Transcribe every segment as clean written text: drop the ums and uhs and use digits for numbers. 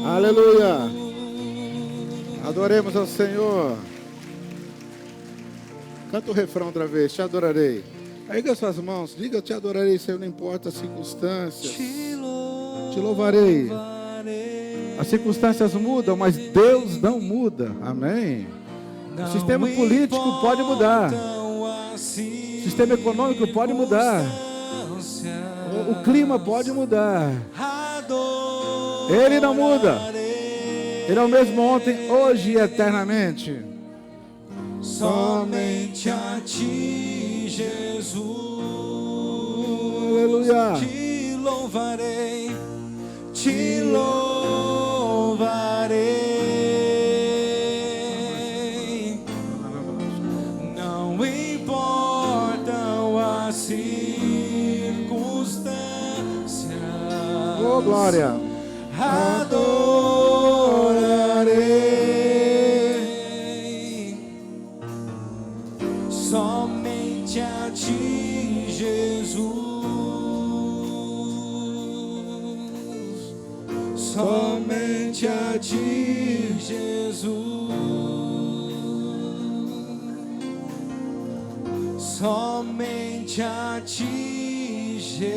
Aleluia. Adoremos ao Senhor. Canta o refrão outra vez. Te adorarei. Erga as suas mãos. Diga: eu te adorarei, Senhor, não importa as circunstâncias. Te louvarei. As circunstâncias mudam, mas Deus não muda. Amém. O sistema político pode mudar. O sistema econômico pode mudar. O clima pode mudar. Ele não muda. Ele é o mesmo ontem, hoje e eternamente. Somente a ti, Jesus. Aleluia. Te louvarei, te louvarei. Não importam as circunstâncias. Oh, glória. Adorarei somente a ti, Jesus. Somente a ti, Jesus. Somente a ti, Jesus.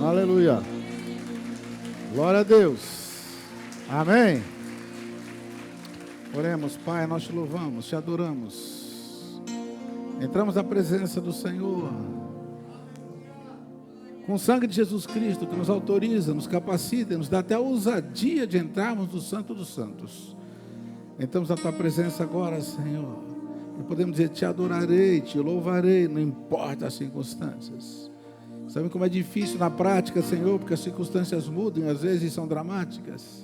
Aleluia. Glória a Deus. Amém. Oremos. Pai, nós te louvamos, te adoramos. Entramos na presença do Senhor com o sangue de Jesus Cristo, que nos autoriza, nos capacita, nos dá até a ousadia de entrarmos no Santo dos Santos. Entramos na tua presença agora, Senhor, e podemos dizer: te adorarei, te louvarei, não importa as circunstâncias. Sabe como é difícil na prática, Senhor, porque as circunstâncias mudam, às vezes são dramáticas,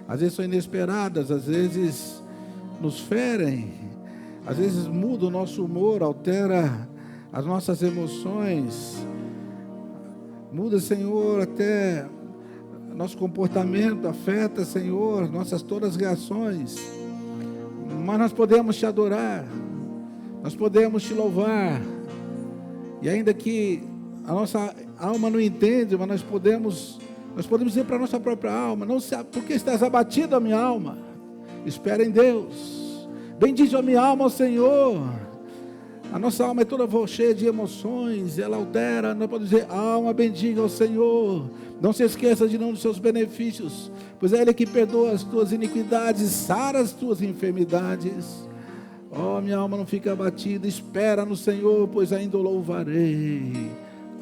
às vezes são inesperadas, às vezes nos ferem, às vezes muda o nosso humor, altera as nossas emoções, muda, Senhor, até nosso comportamento, afeta, Senhor, nossas todas as reações, mas nós podemos te adorar, nós podemos te louvar, e ainda que a nossa alma não entende, mas nós podemos dizer para a nossa própria alma: não se, porque estás abatida, minha alma, espera em Deus. Bendize a minha alma ao Senhor. A nossa alma é toda cheia de emoções, ela altera. Nós podemos dizer: alma, bendiga ao Senhor. Não se esqueça de nenhum dos seus benefícios, pois é Ele que perdoa as tuas iniquidades, sara as tuas enfermidades. Oh, minha alma, não fica abatida, espera no Senhor, pois ainda o louvarei.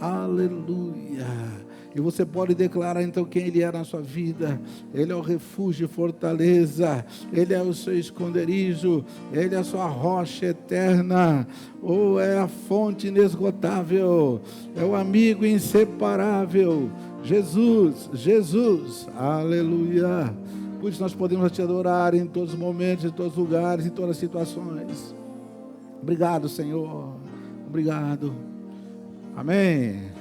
Aleluia. E você pode declarar então quem Ele é na sua vida. Ele é o refúgio e fortaleza, Ele é o seu esconderijo, Ele é a sua rocha eterna, ou é a fonte inesgotável, é o amigo inseparável, Jesus, Jesus, aleluia. Por isso nós podemos te adorar em todos os momentos, em todos os lugares, em todas as situações. Obrigado, Senhor, obrigado. Amém.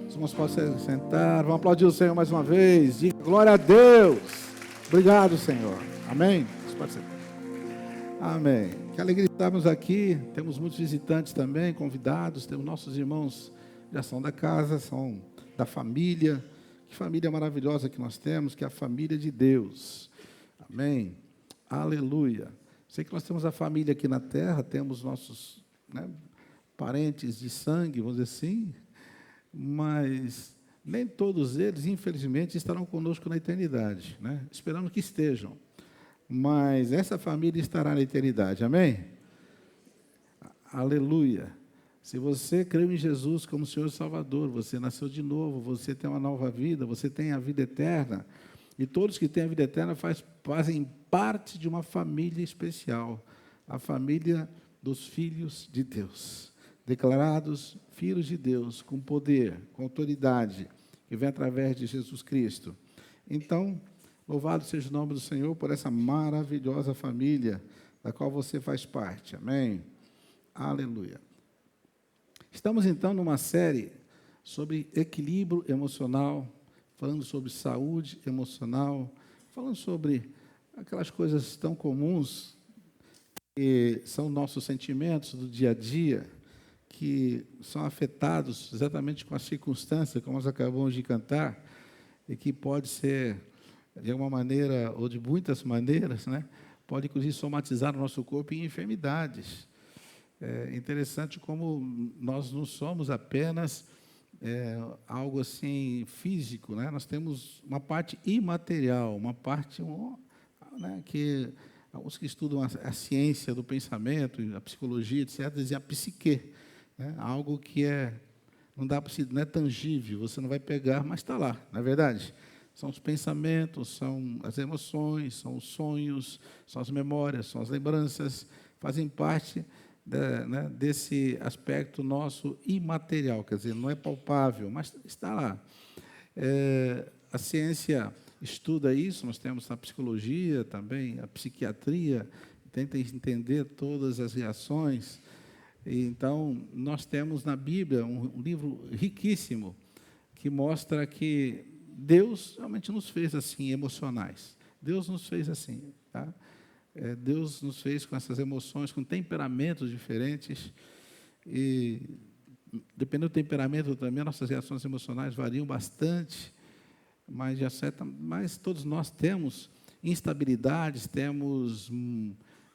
Os irmãos podem se sentar. Vamos aplaudir o Senhor mais uma vez. Diga glória a Deus. Obrigado, Senhor. Amém. Você pode sentar. Amém. Que alegria estarmos aqui. Temos muitos visitantes também, convidados. Temos nossos irmãos, já são da casa, são da família. Que família maravilhosa que nós temos, que é a família de Deus. Amém. Aleluia. Sei que nós temos a família aqui na terra, temos nossos, parentes de sangue, vamos dizer assim, mas nem todos eles, infelizmente, estarão conosco na eternidade, Esperamos que estejam, mas essa família estará na eternidade, amém? Aleluia. Se você creu em Jesus como Senhor e Salvador, você nasceu de novo, você tem uma nova vida, você tem a vida eterna, e todos que têm a vida eterna fazem parte de uma família especial, a família dos filhos de Deus. Declarados filhos de Deus, com poder, com autoridade, que vem através de Jesus Cristo. Então, louvado seja o nome do Senhor por essa maravilhosa família, da qual você faz parte. Amém? Aleluia. Estamos, então, numa série sobre equilíbrio emocional, falando sobre saúde emocional, falando sobre aquelas coisas tão comuns que são nossos sentimentos do dia a dia, que são afetados exatamente com a circunstância, como nós acabamos de cantar, e que pode ser, de alguma maneira, ou de muitas maneiras, né? Pode, inclusive, somatizar o nosso corpo em enfermidades. É interessante como nós não somos apenas algo assim físico, né? Nós temos uma parte imaterial, uma parte, né, que os que estudam a ciência do pensamento, a psicologia, etc., dizem a psique, né? Algo que não dá para não é tangível, você não vai pegar, mas está lá, não é verdade? São os pensamentos, são as emoções, são os sonhos, são as memórias, são as lembranças, fazem parte né, desse aspecto nosso imaterial, quer dizer, não é palpável, mas está lá. A ciência estuda isso, nós temos a psicologia também, a psiquiatria, tenta entender todas as reações. E, então, nós temos na Bíblia um livro riquíssimo que mostra que Deus realmente nos fez assim, emocionais. Deus nos fez assim, tá? Deus nos fez com essas emoções, com temperamentos diferentes, e dependendo do temperamento também, nossas reações emocionais variam bastante, mas todos nós temos instabilidades, temos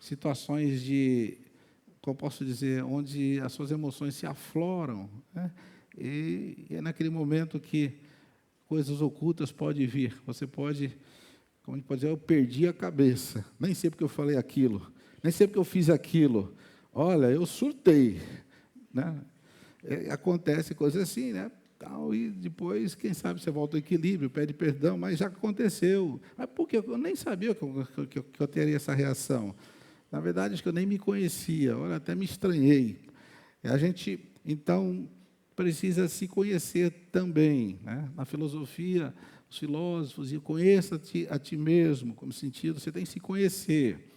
situações de, como posso dizer, onde as suas emoções se afloram, né? E é naquele momento que coisas ocultas podem vir, você pode, como a gente pode dizer, eu perdi a cabeça, nem sei porque eu falei aquilo, nem sei porque eu fiz aquilo, olha, eu surtei, né? Acontece coisas assim, né? E depois, quem sabe, você volta ao equilíbrio, pede perdão, mas já aconteceu. Mas por quê? Eu nem sabia que eu teria essa reação. Na verdade, acho que eu nem me conhecia, olha, até me estranhei. A gente, então, precisa se conhecer também, né? Na filosofia, os filósofos diziam, conheça-te a ti mesmo, como sentido, você tem que se conhecer.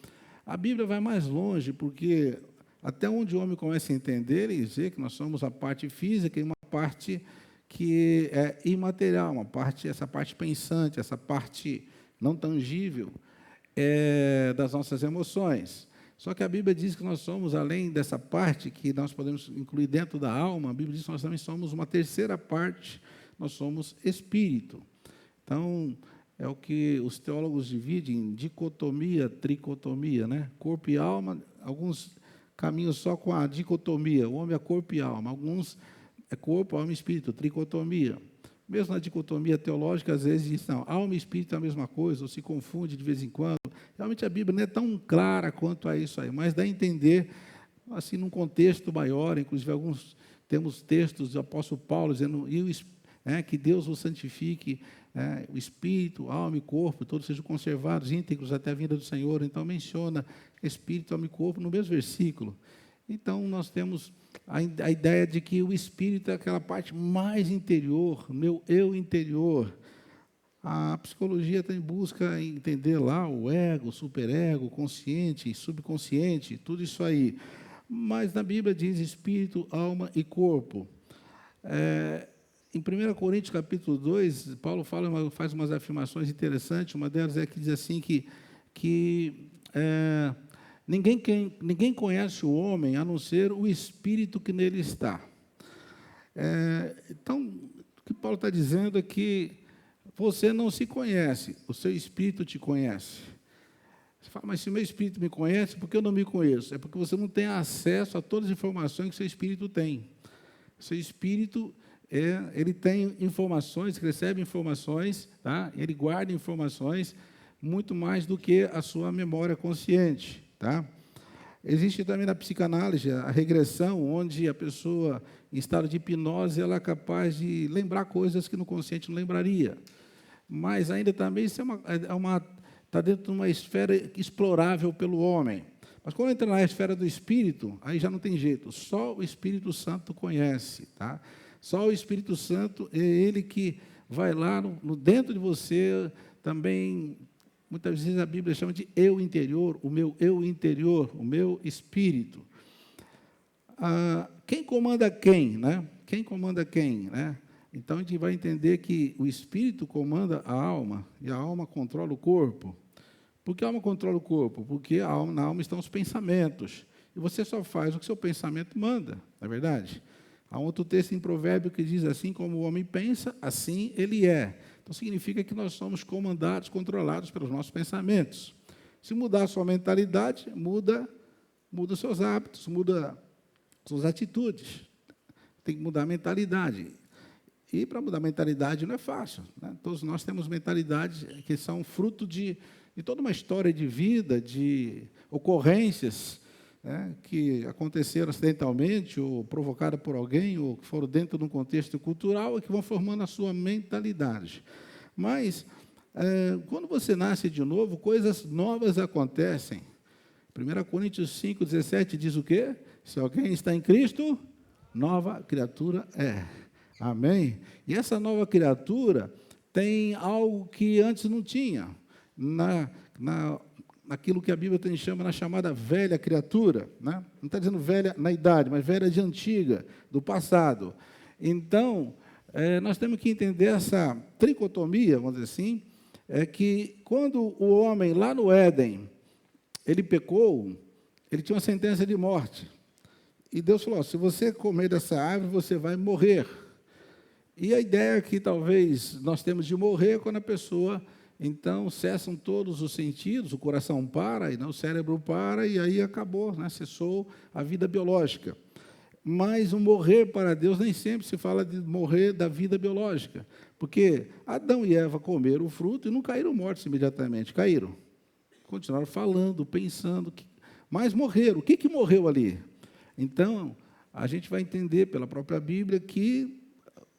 A Bíblia vai mais longe, porque até onde o homem começa a entender, ele dizer que nós somos a parte física e uma parte que é imaterial, essa parte pensante, essa parte não tangível das nossas emoções. Só que a Bíblia diz que nós somos, além dessa parte que nós podemos incluir dentro da alma, a Bíblia diz que nós também somos uma terceira parte, nós somos espírito. Então, é o que os teólogos dividem em dicotomia, tricotomia, né? Corpo e alma, alguns caminham só com a dicotomia, o homem é corpo e alma, alguns é corpo, alma e espírito, tricotomia. Mesmo na dicotomia teológica, às vezes diz, não, alma e espírito é a mesma coisa, ou se confunde de vez em quando. Realmente a Bíblia não é tão clara quanto a isso aí, mas dá a entender, assim, num contexto maior, inclusive temos textos do apóstolo Paulo dizendo que Deus o santifique, o espírito, alma e corpo, todos sejam conservados, íntegros até a vinda do Senhor. Então menciona espírito, alma e corpo no mesmo versículo. Então nós temos a ideia de que o espírito é aquela parte mais interior, meu eu interior. A psicologia está em busca de entender lá o ego, o superego, consciente, subconsciente, tudo isso aí. Mas na Bíblia diz espírito, alma e corpo. Em 1 Coríntios, capítulo 2, Paulo faz umas afirmações interessantes. Uma delas é que diz assim que ninguém conhece o homem a não ser o espírito que nele está. Então, o que Paulo está dizendo é que você não se conhece, o seu espírito te conhece. Você fala, mas se o meu espírito me conhece, por que eu não me conheço? É porque você não tem acesso a todas as informações que o seu espírito tem. O seu espírito, ele tem informações, recebe informações, tá? Ele guarda informações muito mais do que a sua memória consciente, tá? Existe também na psicanálise a regressão, onde a pessoa, em estado de hipnose, ela é capaz de lembrar coisas que no consciente não lembraria. Mas ainda também isso está dentro de uma esfera explorável pelo homem. Mas quando entra na esfera do Espírito, aí já não tem jeito, só o Espírito Santo conhece, tá? Só o Espírito Santo é ele que vai lá dentro de você também. Muitas vezes a Bíblia chama de eu interior, o meu espírito. Quem comanda quem, né? Quem comanda quem, né? Então, a gente vai entender que o espírito comanda a alma e a alma controla o corpo. Por que a alma controla o corpo? Porque na alma estão os pensamentos. e você só faz o que seu pensamento manda, não é verdade? Há um outro texto em Provérbio que diz assim: como o homem pensa, assim ele é. Então, significa que nós somos comandados, controlados pelos nossos pensamentos. Se mudar a sua mentalidade, muda os seus hábitos, muda suas atitudes. Tem que mudar a mentalidade. E para mudar a mentalidade não é fácil, né? Todos nós temos mentalidades que são fruto de toda uma história de vida, de ocorrências, né, que aconteceram acidentalmente, ou provocadas por alguém, ou que foram dentro de um contexto cultural, e que vão formando a sua mentalidade. Mas, quando você nasce de novo, coisas novas acontecem. 1 Coríntios 5,17 diz o quê? Se alguém está em Cristo, nova criatura é. Amém? E essa nova criatura tem algo que antes não tinha. Naquilo que a Bíblia chama na chamada velha criatura, né? Não está dizendo velha na idade, mas velha de antiga, do passado. Então, nós temos que entender essa tricotomia, vamos dizer assim, que quando o homem, lá no Éden, ele pecou, ele tinha uma sentença de morte. E Deus falou: se você comer dessa árvore, você vai morrer. E a ideia que talvez nós temos de morrer quando a pessoa, então, cessam todos os sentidos, o coração para, e não o cérebro para, e aí acabou, né? Cessou a vida biológica. Mas o morrer para Deus nem sempre se fala de morrer da vida biológica, porque Adão e Eva comeram o fruto e não caíram mortos imediatamente, caíram. Continuaram falando, pensando, mas morreram. O que morreu ali? Então, a gente vai entender pela própria Bíblia que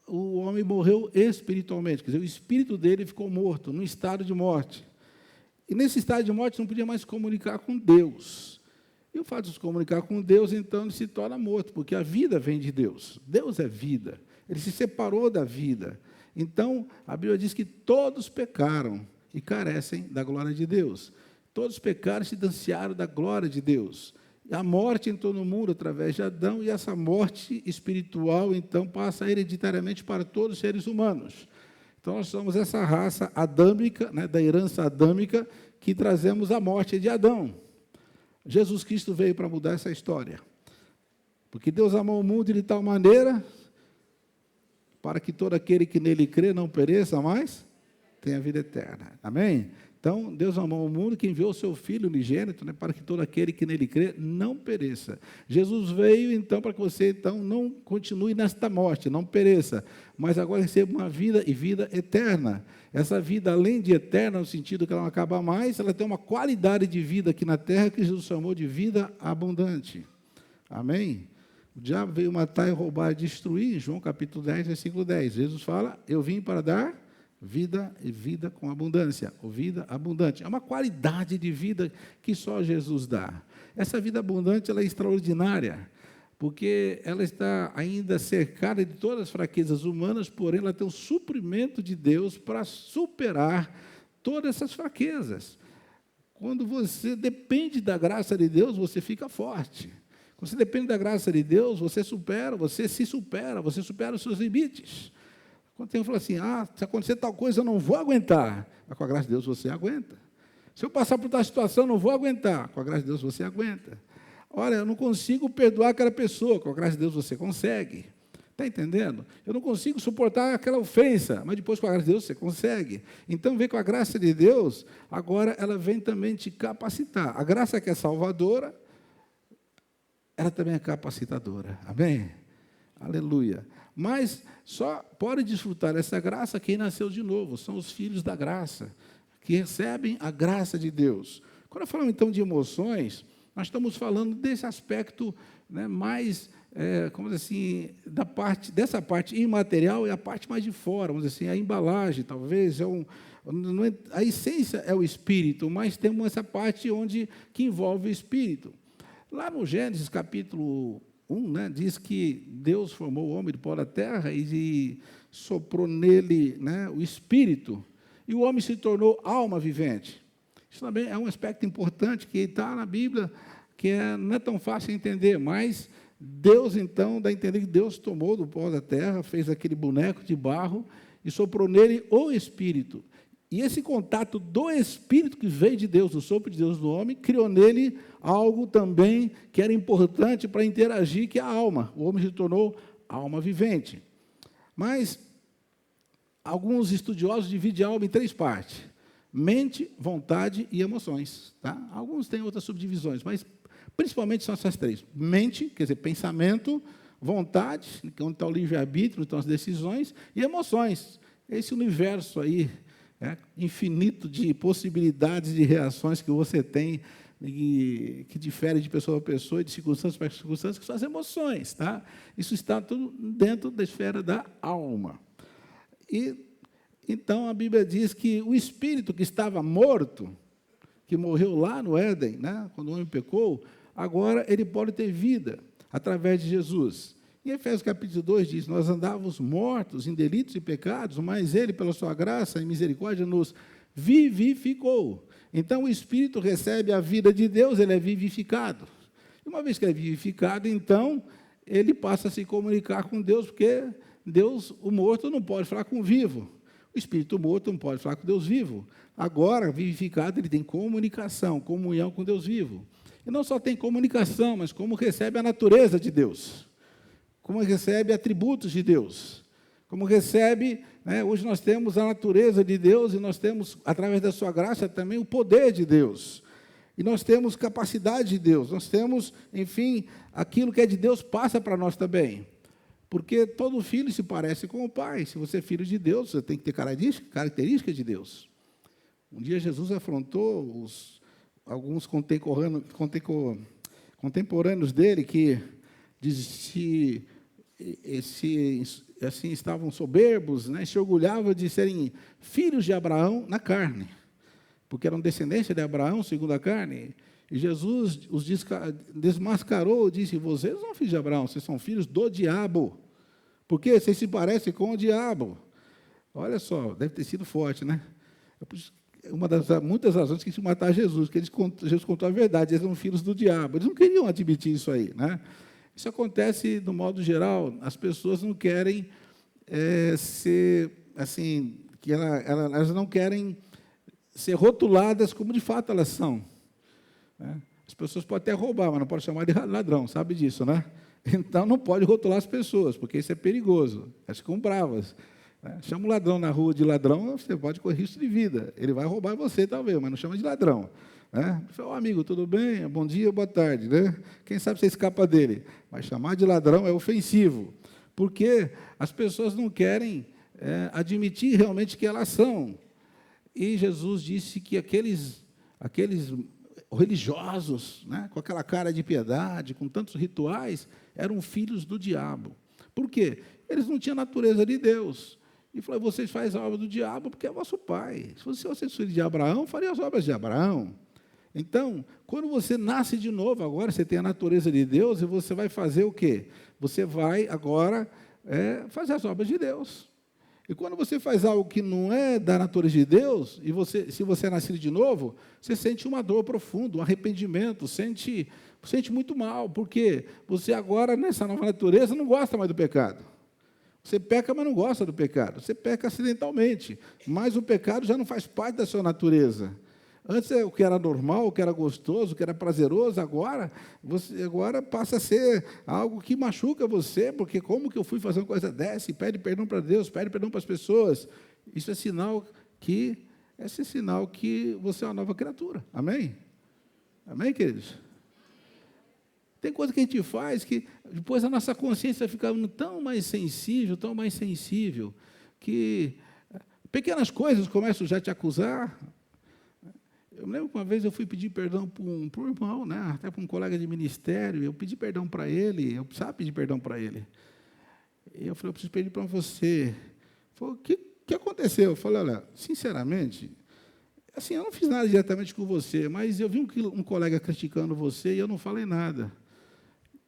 o homem morreu espiritualmente, quer dizer, o espírito dele ficou morto, num estado de morte. E nesse estado de morte não podia mais se comunicar com Deus. E o fato de se comunicar com Deus, então, ele se torna morto, porque a vida vem de Deus. Deus é vida. Ele se separou da vida. Então, a Bíblia diz que todos pecaram e carecem da glória de Deus. Todos pecaram e se distanciaram da glória de Deus. A morte entrou no mundo através de Adão, e essa morte espiritual, então, passa hereditariamente para todos os seres humanos. Então, nós somos essa raça adâmica, né, da herança adâmica, que trazemos a morte de Adão. Jesus Cristo veio para mudar essa história. Porque Deus amou o mundo de tal maneira, para que todo aquele que nele crê não pereça, mas tenha vida eterna. Amém? Então, Deus amou o mundo que enviou o seu Filho unigênito, né, para que todo aquele que nele crê não pereça. Jesus veio, então, para que você, então, não continue nesta morte, não pereça, mas agora receba uma vida e vida eterna. Essa vida, além de eterna, no sentido que ela não acaba mais, ela tem uma qualidade de vida aqui na terra que Jesus chamou de vida abundante. Amém? O diabo veio matar e roubar e destruir, João capítulo 10, versículo 10. Jesus fala: eu vim para dar vida e vida com abundância, ou vida abundante. É uma qualidade de vida que só Jesus dá. Essa vida abundante, ela é extraordinária, porque ela está ainda cercada de todas as fraquezas humanas, porém ela tem o suprimento de Deus para superar todas essas fraquezas. Quando você depende da graça de Deus, você fica forte. Quando você depende da graça de Deus, você se supera os seus limites. Quando tem um fala assim: se acontecer tal coisa, eu não vou aguentar. Mas com a graça de Deus, você aguenta. Se eu passar por tal situação, eu não vou aguentar. Com a graça de Deus, você aguenta. Olha, eu não consigo perdoar aquela pessoa. Com a graça de Deus, você consegue. Está entendendo? Eu não consigo suportar aquela ofensa. Mas depois, com a graça de Deus, você consegue. Então, vem com a graça de Deus, agora ela vem também te capacitar. A graça que é salvadora, ela também é capacitadora. Amém? Aleluia. Mas só pode desfrutar dessa graça quem nasceu de novo, são os filhos da graça, que recebem a graça de Deus. Quando falamos, então, de emoções, nós estamos falando desse aspecto, né, mais, como dizer assim, dessa parte imaterial é a parte mais de fora, vamos dizer assim, a embalagem, talvez, a essência é o espírito, mas temos essa parte que envolve o espírito. Lá no Gênesis, capítulo 1, né, diz que Deus formou o homem do pó da terra e soprou nele, né, o espírito, e o homem se tornou alma vivente. Isso também é um aspecto importante que está na Bíblia, que não é tão fácil de entender, mas Deus, então, dá a entender que Deus tomou do pó da terra, fez aquele boneco de barro e soprou nele o espírito. E esse contato do Espírito que veio de Deus, do sopro de Deus no homem, criou nele algo também que era importante para interagir, que é a alma. O homem se tornou alma vivente. Mas alguns estudiosos dividem a alma em 3 partes: mente, vontade e emoções. Tá? Alguns têm outras subdivisões, mas principalmente são essas 3. Mente, quer dizer, pensamento; vontade, onde está o livre-arbítrio, então as decisões; e emoções. Esse universo aí, infinito de possibilidades de reações que você tem, e que difere de pessoa para pessoa, e de circunstâncias para circunstâncias, que são as emoções. Tá? Isso está tudo dentro da esfera da alma. E então a Bíblia diz que o espírito que estava morto, que morreu lá no Éden, né, quando o homem pecou, agora ele pode ter vida através de Jesus. Em Efésios capítulo 2 diz: nós andávamos mortos em delitos e pecados, mas ele, pela sua graça e misericórdia, nos vivificou. Então o Espírito recebe a vida de Deus, ele é vivificado. E uma vez que ele é vivificado, então ele passa a se comunicar com Deus, porque Deus, o morto, não pode falar com o vivo. O Espírito morto não pode falar com Deus vivo. Agora, vivificado, ele tem comunicação, comunhão com Deus vivo. E não só tem comunicação, mas como recebe a natureza de Deus, como recebe atributos de Deus, como recebe, hoje nós temos a natureza de Deus, e nós temos, através da sua graça, também o poder de Deus. E nós temos capacidade de Deus, nós temos, enfim, aquilo que é de Deus passa para nós também. Porque todo filho se parece com o pai. Se você é filho de Deus, você tem que ter características de Deus. Um dia Jesus afrontou alguns contemporâneos dele, que assim, estavam soberbos, né, se orgulhavam de serem filhos de Abraão na carne, porque eram descendência de Abraão segundo a carne. E Jesus os desmascarou, disse: vocês não são filhos de Abraão, vocês são filhos do diabo, porque vocês se parecem com o diabo. Olha só, deve ter sido forte, né? Uma das muitas razões que quis matar Jesus, que Jesus contou a verdade, eles eram filhos do diabo. Eles não queriam admitir isso aí, né? Isso acontece, no modo geral, as pessoas não querem ser, assim, elas não querem ser rotuladas como de fato elas são. Né? As pessoas podem até roubar, mas não pode chamar de ladrão, sabe disso, né? Então não pode rotular as pessoas, porque isso é perigoso. Elas ficam bravas. Né? Chama um ladrão na rua de ladrão, você pode correr risco de vida. Ele vai roubar você, talvez, mas não chama de ladrão. Né? Fala: amigo, tudo bem? Bom dia, boa tarde. Né? Quem sabe você escapa dele. Mas chamar de ladrão é ofensivo, porque as pessoas não querem admitir realmente que elas são. E Jesus disse que aqueles religiosos, né, com aquela cara de piedade, com tantos rituais, eram filhos do diabo. Por quê? Eles não tinham a natureza de Deus. E falou: vocês fazem a obra do diabo porque é vosso pai. Se vocês fossem filhos de Abraão, fariam as obras de Abraão. Então, quando você nasce de novo, agora você tem a natureza de Deus, e você vai fazer o quê? Você vai agora fazer as obras de Deus. E quando você faz algo que não é da natureza de Deus, e se você é nascido de novo, você sente uma dor profunda, um arrependimento, sente muito mal, porque você agora, nessa nova natureza, não gosta mais do pecado. Você peca, mas não gosta do pecado. Você peca acidentalmente, mas o pecado já não faz parte da sua natureza. Antes, o que era normal, o que era gostoso, o que era prazeroso, agora passa a ser algo que machuca você, porque como que eu fui fazer uma coisa dessa? E pede perdão para Deus, pede perdão para as pessoas. Isso é sinal que você é uma nova criatura. Amém? Amém, queridos? Tem coisa que a gente faz que depois a nossa consciência vai ficando tão mais sensível, que pequenas coisas começam já a te acusar. Eu me lembro que uma vez eu fui pedir perdão para um irmão, né, até para um colega de ministério. Eu pedi perdão para ele, eu precisava pedir perdão para ele. E eu falei: eu preciso pedir para você. Ele falou: o que aconteceu? Eu falei: olha, sinceramente, assim, eu não fiz nada diretamente com você, mas eu vi um colega criticando você e eu não falei nada.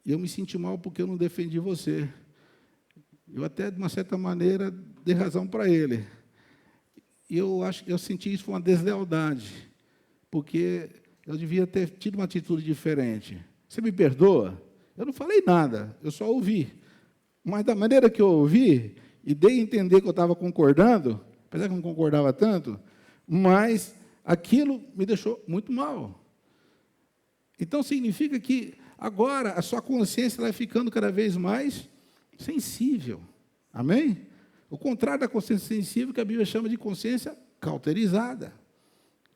E eu me senti mal porque eu não defendi você. Eu até, de uma certa maneira, dei razão para ele. E eu senti isso foi uma deslealdade, porque eu devia ter tido uma atitude diferente. Você me perdoa? Eu não falei nada, eu só ouvi. Mas da maneira que eu ouvi, e dei a entender que eu estava concordando, apesar que eu não concordava tanto, mas aquilo me deixou muito mal. Então, significa que agora a sua consciência vai ficando cada vez mais sensível. Amém? O contrário da consciência sensível, que a Bíblia chama de consciência cauterizada.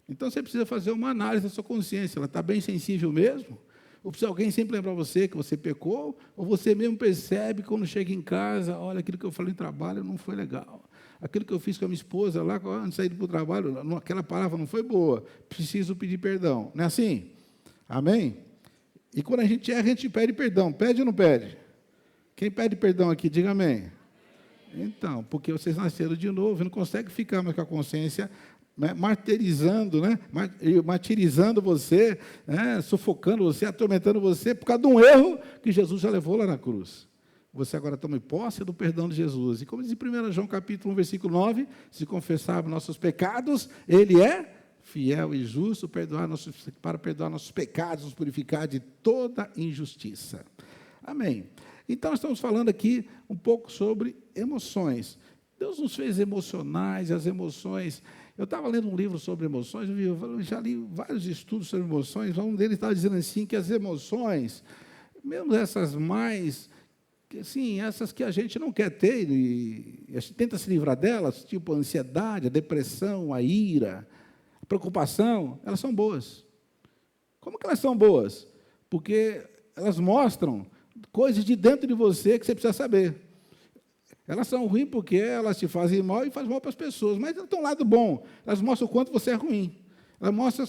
Então, você precisa fazer uma análise da sua consciência. Ela está bem sensível mesmo? Ou precisa alguém sempre lembrar você que você pecou? Ou você mesmo percebe quando chega em casa, olha, aquilo que eu falei em trabalho não foi legal. Aquilo que eu fiz com a minha esposa lá, antes de sair para o trabalho, aquela palavra não foi boa. Preciso pedir perdão. Não é assim? Amém? E quando a gente erra, a gente pede perdão. Pede ou não pede? Quem pede perdão aqui, diga amém. Então, porque vocês nasceram de novo, não conseguem ficar mais com a consciência, né, martirizando você, né, sufocando você, atormentando você, por causa de um erro que Jesus já levou lá na cruz. Você agora toma posse do perdão de Jesus. E como diz em 1 João capítulo 1, versículo 9, se confessarmos nossos pecados, Ele é fiel e justo para perdoar nossos pecados, nos purificar de toda injustiça. Amém. Então, estamos falando aqui um pouco sobre emoções. Deus nos fez emocionais, e as emoções... Eu estava lendo um livro sobre emoções, eu já li vários estudos sobre emoções, um deles estava dizendo assim, que as emoções, mesmo essas mais... Assim, essas que a gente não quer ter, e a gente tenta se livrar delas, tipo a ansiedade, a depressão, a ira, a preocupação, elas são boas. Como que elas são boas? Porque elas mostram coisas de dentro de você que você precisa saber. Elas são ruins porque elas te fazem mal e fazem mal para as pessoas, mas elas têm um lado bom. Elas mostram o quanto você é ruim. Elas mostram,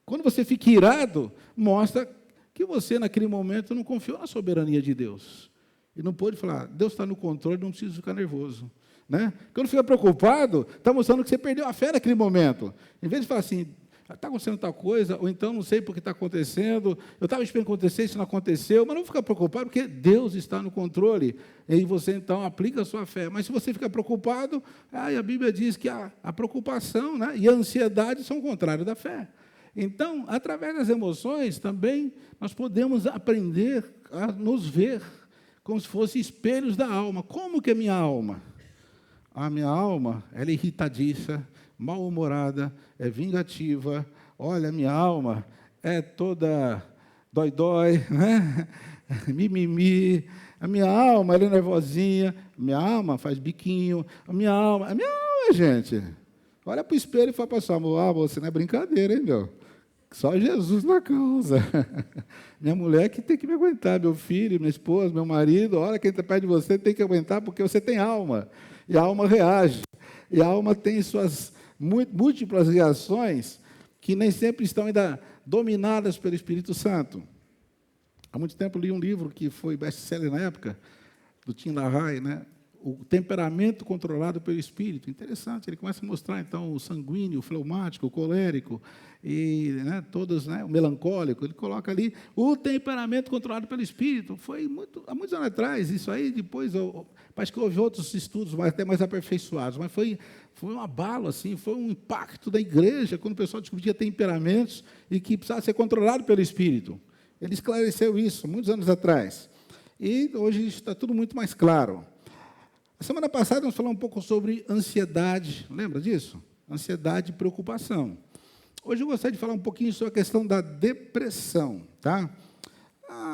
quando você fica irado, mostra que você, naquele momento, não confiou na soberania de Deus. E não pode falar, Deus está no controle, não precisa ficar nervoso. Né? Quando fica preocupado, está mostrando que você perdeu a fé naquele momento. Em vez de falar assim, está acontecendo tal coisa, ou então não sei por que está acontecendo, eu estava esperando acontecer, isso não aconteceu, mas não fica preocupado, porque Deus está no controle, e aí você então aplica a sua fé. Mas se você fica preocupado, a Bíblia diz que a preocupação, né, e a ansiedade são o contrário da fé. Então, através das emoções, também nós podemos aprender a nos ver como se fossem espelhos da alma. Como que é minha alma? A minha alma, ela é irritadiça, mal-humorada, é vingativa. Olha, a minha alma é toda dói-dói, né? Mimimi. A minha alma, ela é nervosinha. A minha alma faz biquinho. A minha alma, gente. Olha para o espelho e fala para a sua amor, você não é brincadeira, hein, meu? Só Jesus na causa. Minha mulher que tem que me aguentar, meu filho, minha esposa, meu marido, olha, quem está perto de você tem que aguentar porque você tem alma. E a alma reage. E a alma tem suas múltiplas reações que nem sempre estão ainda dominadas pelo Espírito Santo. Há muito tempo li um livro que foi best-seller na época, do Tim LaHaye, né? O temperamento controlado pelo Espírito. Interessante, ele começa a mostrar, então, o sanguíneo, o fleumático, o colérico, e né, todos, né, o melancólico. Ele coloca ali o temperamento controlado pelo Espírito. Foi há muitos anos atrás, isso aí, depois, acho que houve outros estudos até mais aperfeiçoados, mas foi um abalo, assim, foi um impacto da igreja, quando o pessoal descobriu temperamentos e que precisava ser controlado pelo Espírito. Ele esclareceu isso, muitos anos atrás. E hoje está tudo muito mais claro. A semana passada nós falamos um pouco sobre ansiedade, lembra disso? Ansiedade e preocupação. Hoje eu gostaria de falar um pouquinho sobre a questão da depressão. Tá?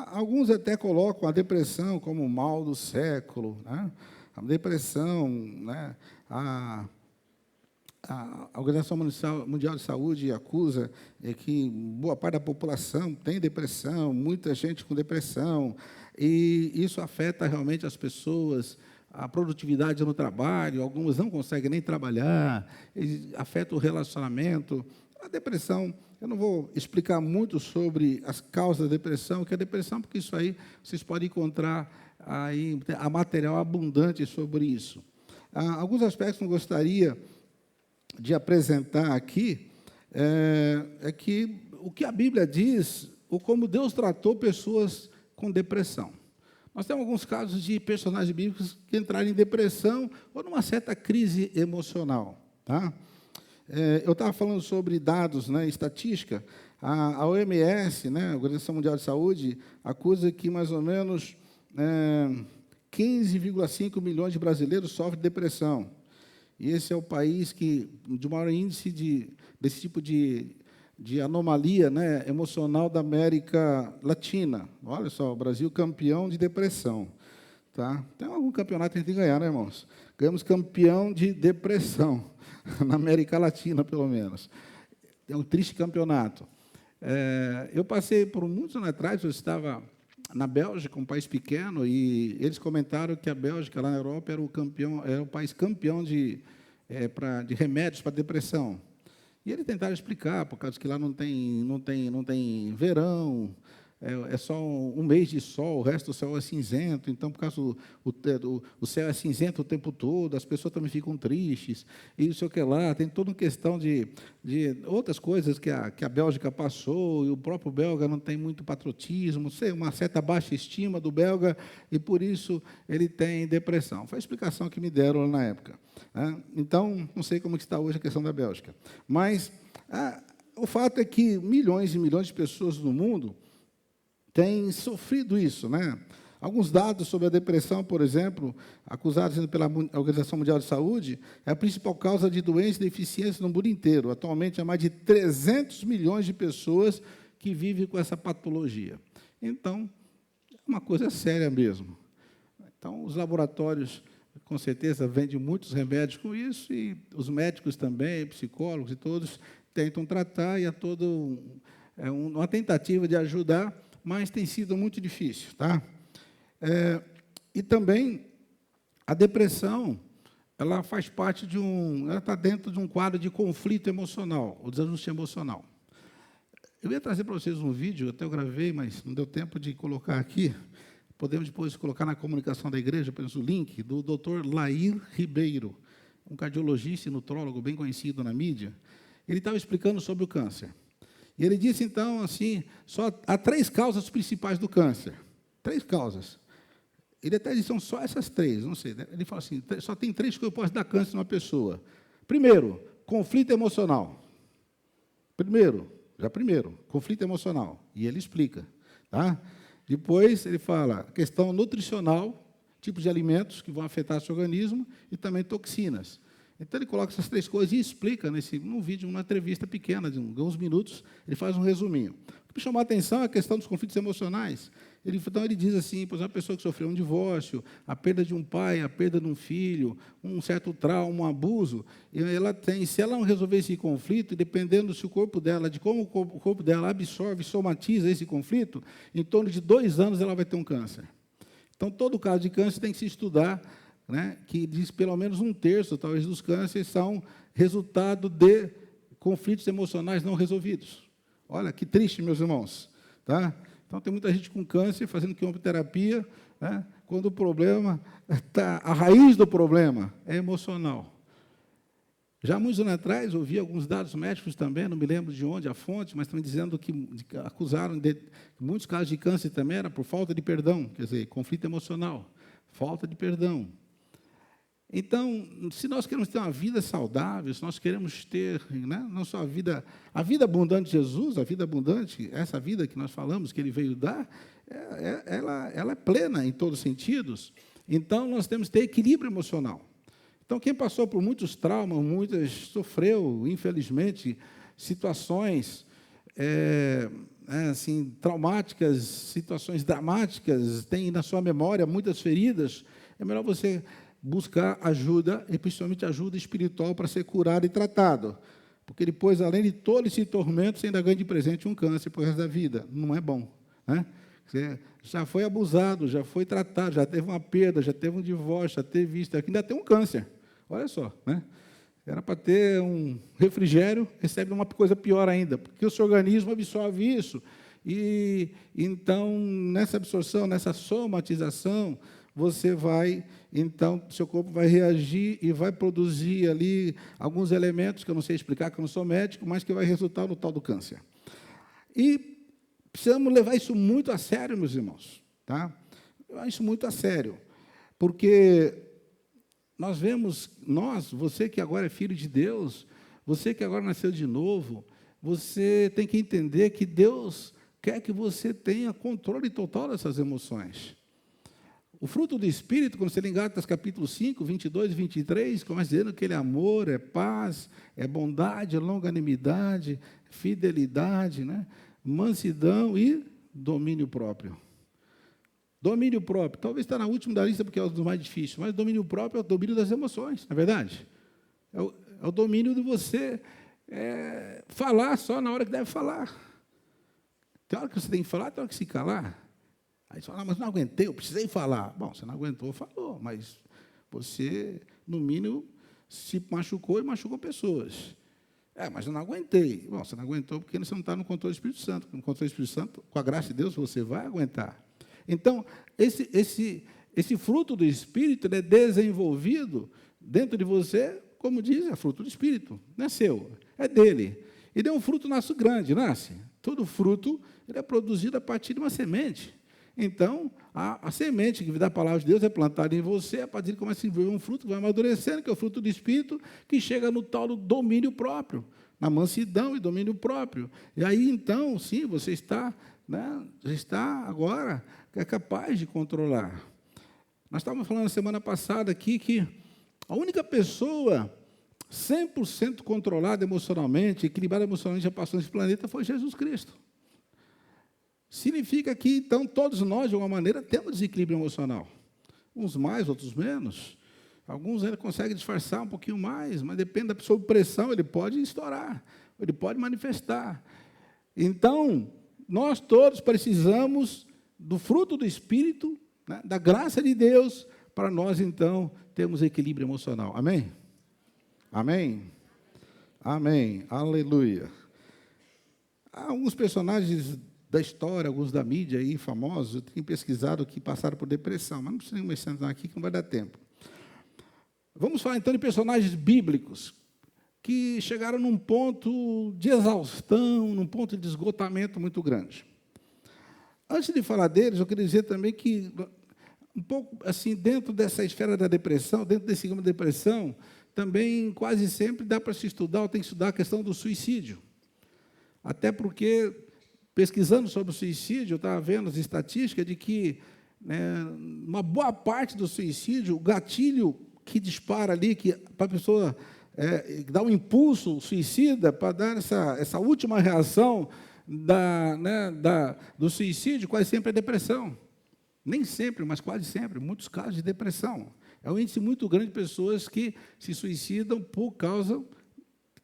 Alguns até colocam a depressão como o mal do século. Né? A depressão, né? A Organização Mundial de Saúde acusa que boa parte da população tem depressão, muita gente com depressão, e isso afeta realmente as pessoas, a produtividade no trabalho, algumas não conseguem nem trabalhar, afeta o relacionamento. A depressão, eu não vou explicar muito sobre as causas da depressão, que é a depressão, porque isso aí vocês podem encontrar aí, há material abundante sobre isso. Alguns aspectos que eu gostaria de apresentar aqui é que o que a Bíblia diz, ou como Deus tratou pessoas com depressão. Nós temos alguns casos de personagens bíblicos que entraram em depressão ou numa certa crise emocional. Tá? Eu estava falando sobre dados, né, estatística. A OMS, né, a Organização Mundial de Saúde, acusa que mais ou menos 15,5 milhões de brasileiros sofrem de depressão. E esse é o país que de maior índice desse tipo de anomalia, né, emocional da América Latina. Olha só, o Brasil campeão de depressão. Tá? Tem algum campeonato que a gente tem que ganhar, né, irmãos? Ganhamos campeão de depressão, na América Latina, pelo menos. É um triste campeonato. Eu passei por muitos anos atrás, eu estava na Bélgica, um país pequeno, e eles comentaram que a Bélgica, lá na Europa, era o país campeão de remédios para depressão. E eles tentaram explicar, por causa que lá não tem verão, é só um mês de sol, o resto do céu é cinzento, então, por causa o céu é cinzento o tempo todo, as pessoas também ficam tristes, e não sei o que lá, tem toda uma questão de outras coisas que a Bélgica passou, e o próprio belga não tem muito patriotismo, sei, uma certa baixa estima do belga, e por isso ele tem depressão. Foi a explicação que me deram lá na época. Né? Então, não sei como está hoje a questão da Bélgica. Mas o fato é que milhões e milhões de pessoas no mundo têm sofrido isso, né? Alguns dados sobre a depressão, por exemplo, acusados pela Organização Mundial de Saúde, é a principal causa de doenças e deficiências no mundo inteiro. Atualmente, há mais de 300 milhões de pessoas que vivem com essa patologia. Então, é uma coisa séria mesmo. Então, os laboratórios, com certeza, vendem muitos remédios com isso, e os médicos também, psicólogos e todos, tentam tratar, e há todo uma tentativa de ajudar, mas tem sido muito difícil, tá? E também a depressão, ela faz parte ela está dentro de um quadro de conflito emocional, o desajuste emocional. Eu ia trazer para vocês um vídeo, até eu gravei, mas não deu tempo de colocar aqui. Podemos depois colocar na comunicação da igreja, apenas o link, do Dr. Lair Ribeiro, um cardiologista e nutrólogo bem conhecido na mídia. Ele estava explicando sobre o câncer. E ele disse, então, assim, só há 3 causas principais do câncer. 3 causas. Ele até disse, são só essas 3, não sei. Ele fala assim, só tem 3 que eu posso dar câncer numa pessoa. Primeiro, conflito emocional. Primeiro, conflito emocional. E ele explica. Tá? Depois, ele fala, questão nutricional, tipos de alimentos que vão afetar seu organismo, e também toxinas. Então, ele coloca essas 3 coisas e explica num vídeo, numa entrevista pequena, de alguns minutos, ele faz um resuminho. O que me chamou a atenção é a questão dos conflitos emocionais. Então, ele diz assim, por exemplo, uma pessoa que sofreu um divórcio, a perda de um pai, a perda de um filho, um certo trauma, um abuso, se ela não resolver esse conflito, dependendo se o corpo dela, de como o corpo dela absorve, somatiza esse conflito, em torno de 2 anos ela vai ter um câncer. Então, todo caso de câncer tem que se estudar, né, que diz pelo menos 1/3, talvez, dos cânceres são resultado de conflitos emocionais não resolvidos. Olha, que triste, meus irmãos. Tá? Então, tem muita gente com câncer fazendo quimioterapia, né, quando o problema a raiz do problema é emocional. Já muitos anos atrás, eu vi alguns dados médicos também, não me lembro de onde, a fonte, mas também dizendo que acusaram que muitos casos de câncer também era por falta de perdão, quer dizer, conflito emocional, falta de perdão. Então, se nós queremos ter uma vida saudável, se nós queremos ter, né, não só a vida abundante de Jesus, a vida abundante, essa vida que nós falamos, que Ele veio dar, ela é plena em todos os sentidos. Então, nós temos que ter equilíbrio emocional. Então, quem passou por muitos traumas, sofreu, infelizmente, situações assim, traumáticas, situações dramáticas, tem na sua memória muitas feridas, é melhor você buscar ajuda, e principalmente ajuda espiritual para ser curado e tratado. Porque depois, além de todo esse tormento, você ainda ganha de presente um câncer por resto da vida. Não é bom. Né? Você já foi abusado, já foi tratado, já teve uma perda, já teve um divórcio, já teve isso, ainda tem um câncer. Olha só, né? Era para ter um refrigério, recebe uma coisa pior ainda, porque o seu organismo absorve isso. E então, nessa absorção, nessa somatização, você vai, então, seu corpo vai reagir e vai produzir ali alguns elementos que eu não sei explicar, que eu não sou médico, mas que vai resultar no tal do câncer. E precisamos levar isso muito a sério, meus irmãos. Tá? Levar isso muito a sério, porque nós vemos, você que agora é filho de Deus, você que agora nasceu de novo, você tem que entender que Deus quer que você tenha controle total dessas emoções. O fruto do Espírito, quando você lê em Gálatas capítulo 5, 22 e 23, começa dizendo que ele é amor, é paz, é bondade, é longanimidade, fidelidade, né? Mansidão e domínio próprio. Domínio próprio, talvez está na última da lista porque é o dos mais difíceis, mas domínio próprio é o domínio das emoções, não é verdade? É o domínio de você falar só na hora que deve falar. Tem hora que você tem que falar, tem hora que se calar. Aí você fala, mas não aguentei, eu precisei falar. Bom, você não aguentou, falou, mas você, no mínimo, se machucou e machucou pessoas. Mas eu não aguentei. Bom, você não aguentou porque você não está no controle do Espírito Santo. No controle do Espírito Santo, com a graça de Deus, você vai aguentar. Então, esse fruto do Espírito é desenvolvido dentro de você, como diz, é fruto do Espírito. Não é seu, é dele. E deu um fruto nasce grande, nasce. Todo fruto ele é produzido a partir de uma semente. Então, a semente que da palavra de Deus é plantada em você, a partir de começa a desenvolver um fruto que vai amadurecendo, que é o fruto do Espírito, que chega no tal do domínio próprio, na mansidão e domínio próprio. E aí, então, sim, você está agora capaz de controlar. Nós estávamos falando semana passada aqui que a única pessoa 100% controlada emocionalmente, equilibrada emocionalmente, já passou nesse planeta, foi Jesus Cristo. Significa que, então, todos nós, de alguma maneira, temos desequilíbrio emocional. Uns mais, outros menos. Alguns ele consegue disfarçar um pouquinho mais, mas depende da pessoa, sob pressão, ele pode estourar, ele pode manifestar. Então, nós todos precisamos do fruto do Espírito, né, da graça de Deus, para nós, então, termos equilíbrio emocional. Amém? Amém? Amém. Aleluia. Há alguns personagens da história, alguns da mídia aí, famosos, eu tenho pesquisado que passaram por depressão, mas não precisa nem sentar aqui que não vai dar tempo. Vamos falar então de personagens bíblicos que chegaram num ponto de exaustão, num ponto de esgotamento muito grande. Antes de falar deles, eu queria dizer também que, um pouco assim, dentro dessa esfera da depressão, dentro desse ramo da depressão, também quase sempre dá para se estudar, ou tem que estudar a questão do suicídio. Até porque, pesquisando sobre o suicídio, eu estava vendo as estatísticas de que uma boa parte do suicídio, o gatilho que dispara ali, que para a pessoa dar um impulso suicida, para dar essa última reação do suicídio, quase sempre é depressão. Nem sempre, mas quase sempre, muitos casos de depressão. É um índice muito grande de pessoas que se suicidam por causa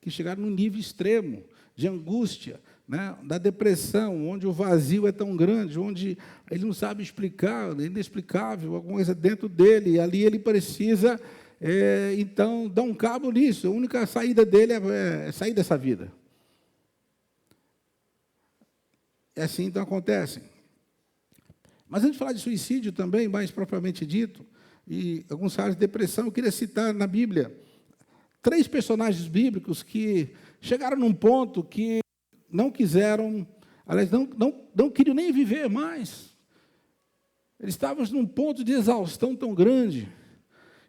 que chegaram num nível extremo de angústia, né, da depressão, onde o vazio é tão grande, onde ele não sabe explicar, é inexplicável, alguma coisa dentro dele, e ali ele precisa, então, dar um cabo nisso. A única saída dele é sair dessa vida. É assim, então, acontece. Mas antes de falar de suicídio também, mais propriamente dito, e alguns casos de depressão, eu queria citar na Bíblia 3 personagens bíblicos que chegaram num ponto que não quiseram, aliás, não queriam nem viver mais. Eles estavam num ponto de exaustão tão grande.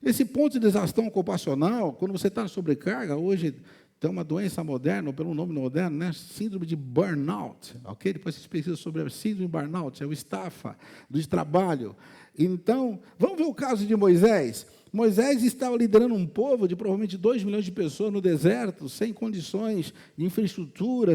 Esse ponto de exaustão ocupacional, quando você está na sobrecarga, hoje tem uma doença moderna, ou pelo nome moderno, né? Síndrome de burnout, ok? Depois vocês pesquisam sobre a síndrome de burnout, é o estafa do trabalho. Então, vamos ver o caso de Moisés. Moisés estava liderando um povo de provavelmente 2 milhões de pessoas no deserto, sem condições de infraestrutura,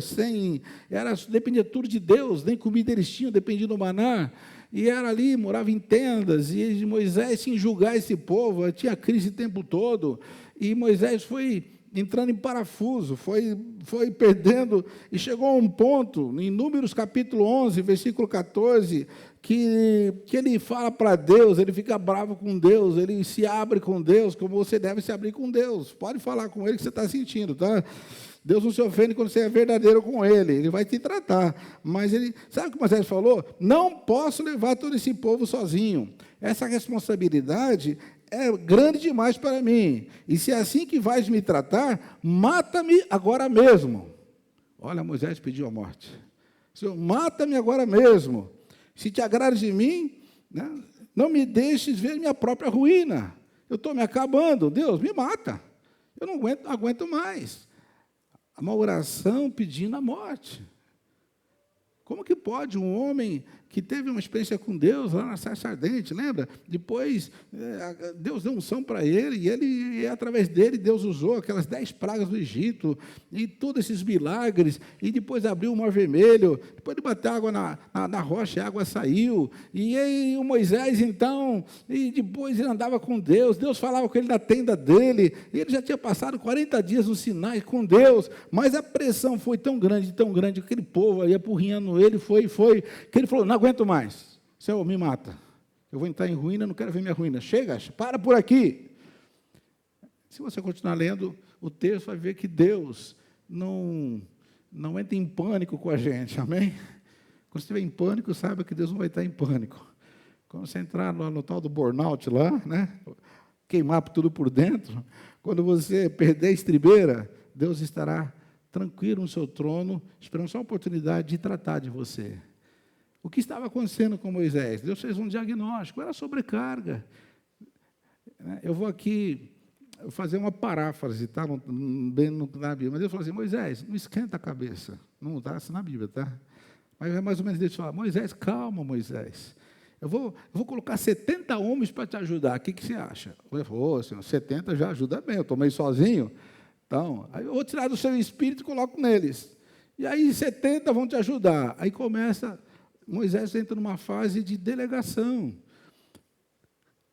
dependia tudo de Deus, nem comida eles tinham, dependia do maná. E era ali, morava em tendas, e Moisés tinha que julgar esse povo, tinha crise o tempo todo, e Moisés foi entrando em parafuso, foi perdendo, e chegou a um ponto, em Números capítulo 11, versículo 14, que ele fala para Deus, ele fica bravo com Deus, ele se abre com Deus, como você deve se abrir com Deus. Pode falar com ele que você está sentindo, tá? Deus não se ofende quando você é verdadeiro com ele vai te tratar. Mas sabe o que Moisés falou? Não posso levar todo esse povo sozinho. Essa responsabilidade é grande demais para mim. E se é assim que vais me tratar, mata-me agora mesmo. Olha, Moisés pediu a morte. Senhor, mata-me agora mesmo. Se te agrades de mim, né, não me deixes ver minha própria ruína. Eu estou me acabando. Deus, me mata. Eu não aguento mais. Uma oração pedindo a morte. Como que pode um homem que teve uma experiência com Deus lá na sarça ardente, lembra? Depois, Deus deu unção para ele, e através dele, Deus usou aquelas 10 pragas do Egito, e todos esses milagres, e depois abriu o Mar Vermelho, depois de bater água na rocha, a água saiu, e aí o Moisés, então, e depois ele andava com Deus falava com ele na tenda dele, e ele já tinha passado 40 dias no Sinai com Deus, mas a pressão foi tão grande, que aquele povo aí apurrinhando ele, que ele falou, não aguento mais, Senhor, me mata, eu vou entrar em ruína, não quero ver minha ruína, chega, para por aqui. Se você continuar lendo o texto, vai ver que Deus não entra em pânico com a gente, amém? Quando você estiver em pânico, saiba que Deus não vai estar em pânico. Quando você entrar no tal do burnout lá, né? Queimar tudo por dentro, quando você perder a estribeira, Deus estará tranquilo no seu trono, esperando só a oportunidade de tratar de você. O que estava acontecendo com Moisés? Deus fez um diagnóstico, era sobrecarga. Eu vou aqui fazer uma paráfrase, tá? Bem na Bíblia, mas Deus falou assim, Moisés, não esquenta a cabeça. Não está assim na Bíblia, tá? Mas é mais ou menos Deus fala, Moisés, calma, Moisés. Eu vou colocar 70 homens para te ajudar. O que você acha? Eu falei, senhor, 70 já ajuda bem, eu estou meio sozinho. Então, aí eu vou tirar do seu espírito e coloco neles. E aí 70 vão te ajudar. Aí começa, Moisés entra numa fase de delegação.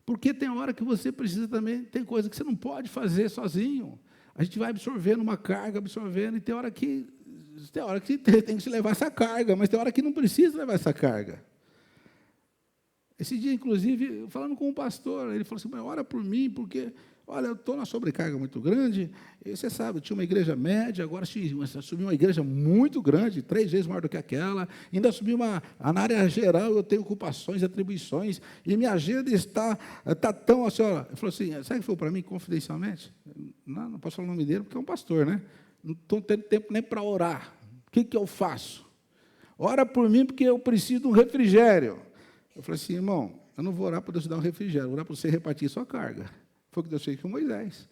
Porque tem hora que você precisa também, tem coisa que você não pode fazer sozinho. A gente vai absorvendo uma carga, e tem hora que tem que se levar essa carga, mas tem hora que não precisa levar essa carga. Esse dia, inclusive, falando com um pastor, ele falou assim, ora por mim, porque, olha, eu estou na sobrecarga muito grande, e você sabe, eu tinha uma igreja média, agora subi uma igreja muito grande, 3 vezes maior do que aquela, ainda subi na área geral, eu tenho ocupações, atribuições, e minha agenda está tão assim, ó, ele falou assim, sabe o que foi para mim, confidencialmente? Não posso falar o nome dele, porque é um pastor, né? Não estou tendo tempo nem para orar. O que eu faço? Ora por mim, porque eu preciso de um refrigério. Eu falei assim, irmão, eu não vou orar para Deus te dar um refrigério, vou orar para você repartir sua carga. Foi o que Deus fez com Moisés.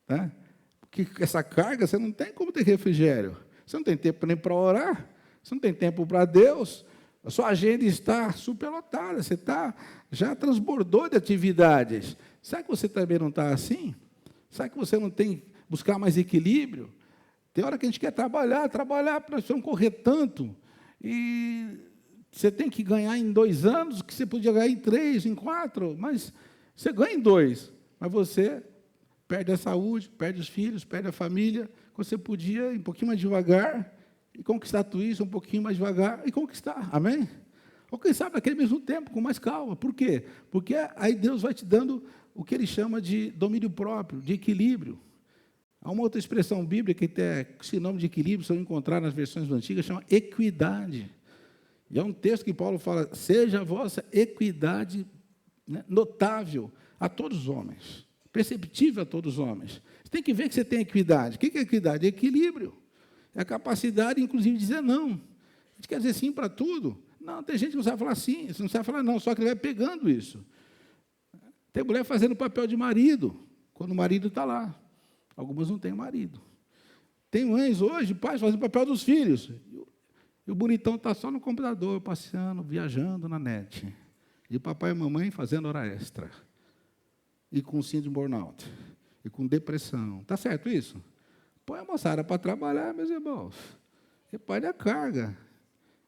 Tá? Porque essa carga, você não tem como ter refrigério. Você não tem tempo nem para orar, você não tem tempo para Deus, a sua agenda está superlotada, você já transbordou de atividades. Será que você também não está assim? Será que você não tem que buscar mais equilíbrio? Tem hora que a gente quer trabalhar para nós não correr tanto, e você tem que ganhar em 2 anos, que você podia ganhar em 3, em 4, mas você ganha em 2, mas você perde a saúde, perde os filhos, perde a família, você podia ir um pouquinho mais devagar, e conquistar tudo isso um pouquinho mais devagar, e conquistar, amém? Ou quem sabe naquele mesmo tempo, com mais calma, por quê? Porque aí Deus vai te dando o que ele chama de domínio próprio, de equilíbrio. Há uma outra expressão bíblica que tem esse nome de equilíbrio, se eu encontrar nas versões antigas, chama equidade. E é um texto que Paulo fala, seja a vossa equidade, né, notável a todos os homens, perceptível a todos os homens. Você tem que ver que você tem equidade. O que é equidade? É equilíbrio. É a capacidade, inclusive, de dizer não. A gente quer dizer sim para tudo. Não, tem gente que não sabe falar sim, você não sabe falar não, só que ele vai pegando isso. Tem mulher fazendo papel de marido, quando o marido está lá. Algumas não têm marido. Tem mães hoje, pais fazendo papel dos filhos. E o bonitão está só no computador, passeando, viajando na net. E o papai e a mamãe fazendo hora extra. E com síndrome de burnout. E com depressão. Está certo isso? Põe a moçada para trabalhar, meus irmãos. Repare a carga.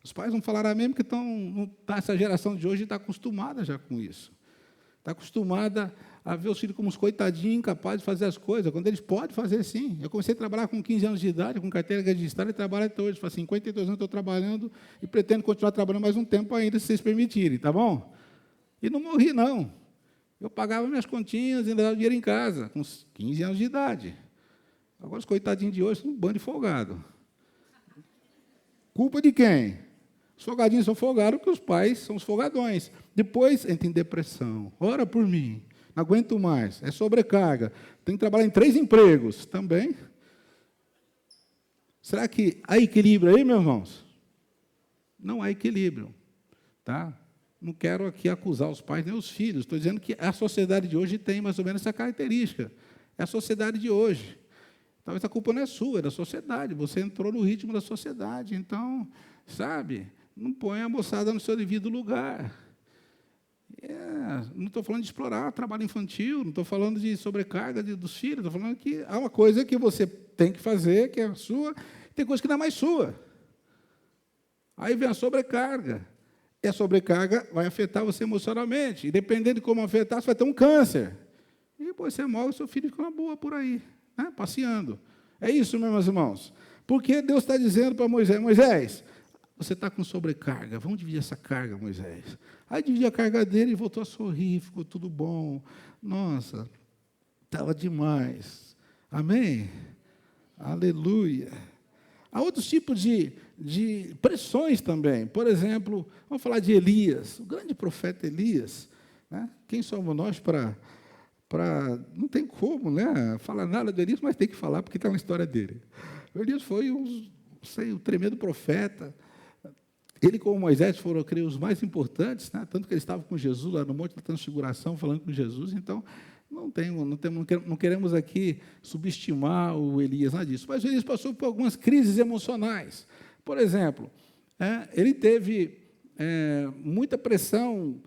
Os pais não falaram mesmo que essa geração de hoje está acostumada já com isso. Está acostumada a ver os filhos como uns coitadinhos, incapazes de fazer as coisas, quando eles podem fazer sim. Eu comecei a trabalhar com 15 anos de idade, com carteira registrada, e trabalho até hoje. Faz 52 anos que estou trabalhando e pretendo continuar trabalhando mais um tempo ainda, se vocês permitirem, tá bom? E não morri, não. Eu pagava minhas continhas e ainda dava dinheiro em casa, com 15 anos de idade. Agora os coitadinhos de hoje são um bando de folgado. Culpa de quem? Os folgadinhos são folgados porque os pais são os folgadões. Depois entra em depressão. Ora por mim. Não aguento mais. É sobrecarga. Tem que trabalhar em 3 empregos. Também. Será que há equilíbrio aí, meus irmãos? Não há equilíbrio. Tá? Não quero aqui acusar os pais nem os filhos. Estou dizendo que a sociedade de hoje tem mais ou menos essa característica. É a sociedade de hoje. Talvez a culpa não é sua, é da sociedade. Você entrou no ritmo da sociedade. Então, sabe, não põe a moçada no seu devido lugar. Não estou falando de explorar trabalho infantil, não estou falando de sobrecarga dos filhos, estou falando que há uma coisa que você tem que fazer, que é sua, tem coisa que não é mais sua. Aí vem a sobrecarga. E a sobrecarga vai afetar você emocionalmente. E dependendo de como afetar, você vai ter um câncer. E depois você morre, o seu filho fica uma boa por aí, né, passeando. É isso, meus irmãos. Porque Deus está dizendo para Moisés, Moisés, você está com sobrecarga, vamos dividir essa carga, Moisés. Aí dividiu a carga dele e voltou a sorrir, ficou tudo bom. Nossa, estava demais. Amém? Aleluia. Há outros tipos de pressões também. Por exemplo, vamos falar de Elias, o grande profeta Elias. Né? Quem somos nós para... Não tem como, né, falar nada de Elias, mas tem que falar, porque está na história dele. O Elias foi um tremendo profeta. Ele, como Moisés, foram, eu creio, os mais importantes, né? Tanto que ele estava com Jesus lá no Monte da Transfiguração, falando com Jesus. Então, não queremos aqui subestimar o Elias, nada disso. Mas o Elias passou por algumas crises emocionais. Por exemplo, ele teve muita pressão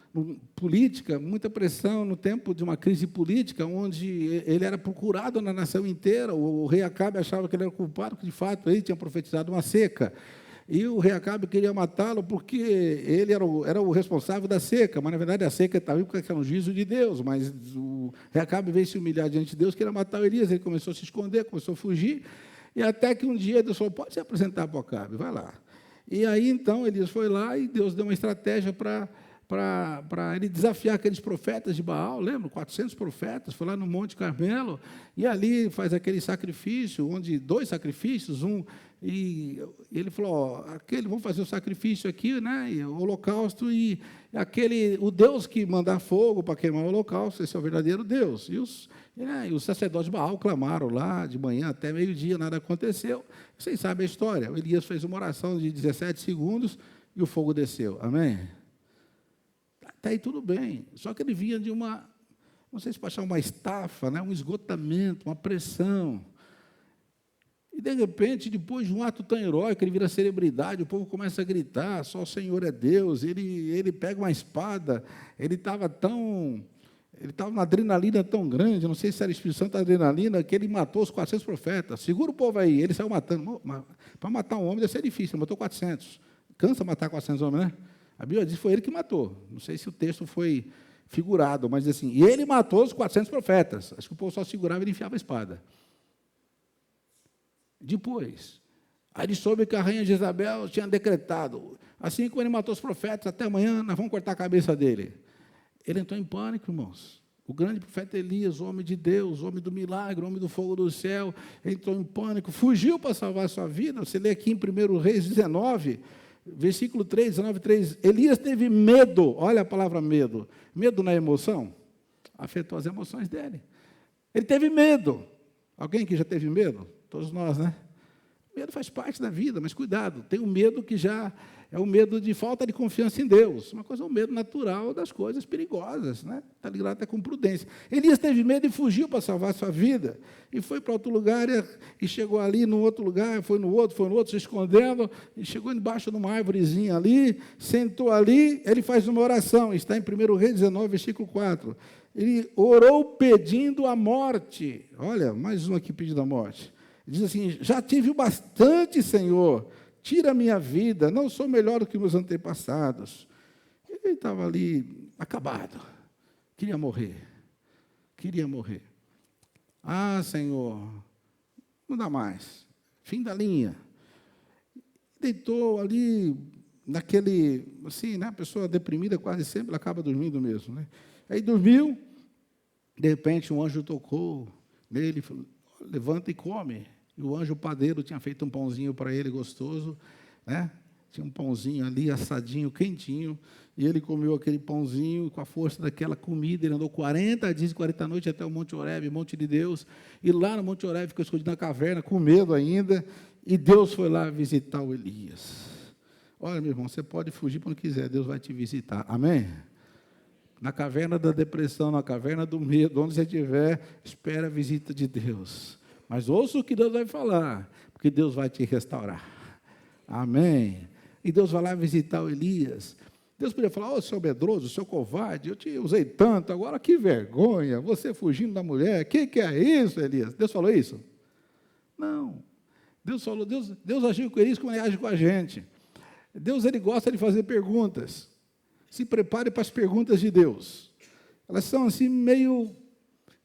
política, muita pressão no tempo de uma crise política, onde ele era procurado na nação inteira. O rei Acabe achava que ele era culpado, que, de fato, ele tinha profetizado uma seca. E o rei Acabe queria matá-lo porque ele era o responsável da seca, mas, na verdade, a seca estava aí porque era um juízo de Deus, mas o rei Acabe veio se humilhar diante de Deus, queria matar o Elias, ele começou a se esconder, começou a fugir, e até que um dia Deus falou, pode se apresentar para o Acabe, vai lá. E aí, então, Elias foi lá e Deus deu uma estratégia para ele desafiar aqueles profetas de Baal, lembra? 400 profetas, foi lá no Monte Carmelo, e ali faz aquele sacrifício, onde 2 sacrifícios, e ele falou, vamos fazer o sacrifício aqui, né, e o holocausto, e o Deus que mandar fogo para queimar o holocausto, esse é o verdadeiro Deus. E os sacerdotes de Baal clamaram lá, de manhã até meio-dia, nada aconteceu. Vocês sabem a história, o Elias fez uma oração de 17 segundos, e o fogo desceu, amém? Até aí tudo bem, só que ele vinha de não sei se pode chamar uma estafa, né, um esgotamento, uma pressão. E, de repente, depois de um ato tão heróico, ele vira celebridade, o povo começa a gritar, só o Senhor é Deus, ele pega uma espada, ele estava numa adrenalina tão grande, não sei se era Espírito Santo adrenalina, que ele matou os 400 profetas. Segura o povo aí, ele saiu matando. Para matar um homem deve ser difícil, ele matou 400. Cansa matar 400 homens, né? A Bíblia diz que foi ele que matou. Não sei se o texto foi figurado, mas assim, e ele matou os 400 profetas. Acho que o povo só segurava e ele enfiava a espada. Depois, aí ele soube que a rainha Jezabel tinha decretado, assim como ele matou os profetas, até amanhã nós vamos cortar a cabeça dele. Ele entrou em pânico, irmãos. O grande profeta Elias, o homem de Deus, o homem do milagre, o homem do fogo do céu, entrou em pânico, fugiu para salvar a sua vida. Você lê aqui em 1 Reis 19, versículo 3, 19, 3. Elias teve medo, olha a palavra medo. Medo na emoção, afetou as emoções dele. Ele teve medo. Alguém que já teve medo? Todos nós, né? Medo faz parte da vida, mas cuidado, tem um medo que já é o medo de falta de confiança em Deus. Uma coisa é o medo natural das coisas perigosas, né? Está ligado até com prudência. Elias teve medo e fugiu para salvar a sua vida. E foi para outro lugar, e chegou ali no outro lugar, foi no outro, se escondendo, e chegou embaixo de uma árvorezinha ali, sentou ali, ele faz uma oração, está em 1 Reis 19, versículo 4. Ele orou pedindo a morte. Olha, mais um aqui pedindo a morte. Diz assim, já tive o bastante, Senhor, tira a minha vida, não sou melhor do que meus antepassados. Ele estava ali, acabado, queria morrer. Ah, Senhor, não dá mais, fim da linha. Deitou ali, assim, né, a pessoa deprimida quase sempre, ela acaba dormindo mesmo, né? Aí dormiu, de repente um anjo tocou nele, falou, levanta e come. E o anjo padeiro tinha feito um pãozinho para ele gostoso, né? Tinha um pãozinho ali, assadinho, quentinho, e ele comeu aquele pãozinho, com a força daquela comida, ele andou 40 dias e 40 noites até o Monte Horebe, Monte de Deus, e lá no Monte Horebe ficou escondido na caverna, com medo ainda, e Deus foi lá visitar o Elias. Olha, meu irmão, você pode fugir quando quiser, Deus vai te visitar, amém? Na caverna da depressão, na caverna do medo, onde você estiver, espera a visita de Deus. Mas ouça o que Deus vai falar, porque Deus vai te restaurar. Amém. e Deus vai lá visitar o Elias. Deus podia falar, ô, seu medroso, seu covarde, eu te usei tanto, agora que vergonha, você fugindo da mulher, o que é isso, Elias? Deus falou isso? Não. Deus agiu com Elias como ele age com a gente. Deus, ele gosta de fazer perguntas. Se prepare para as perguntas de Deus. Elas são assim meio,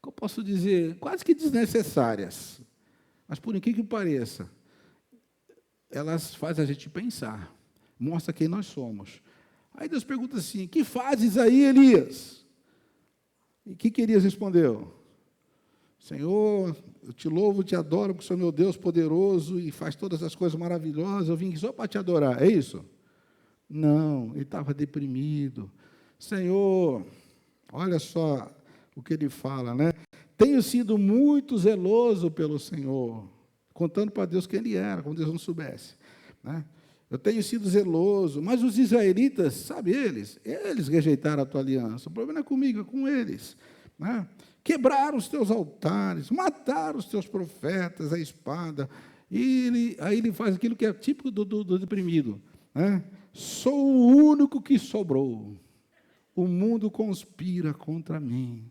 como eu posso dizer, quase que desnecessárias. Mas por incrível que pareça, elas fazem a gente pensar, mostra quem nós somos. Aí Deus pergunta assim, que fazes aí, Elias? E o que Elias respondeu? Senhor, eu te louvo, te adoro, porque o Senhor é meu Deus poderoso e faz todas as coisas maravilhosas, eu vim aqui só para te adorar, é isso? Não, ele estava deprimido. Senhor, olha só o que ele fala, né? Tenho sido muito zeloso pelo Senhor, contando para Deus quem ele era, como Deus não soubesse, né? Eu tenho sido zeloso, mas os israelitas, sabe eles rejeitaram a tua aliança, o problema não é comigo, é com eles, né? Quebraram os teus altares, mataram os teus profetas, a espada, e aí ele faz aquilo que é típico do deprimido, né? Sou o único que sobrou, o mundo conspira contra mim,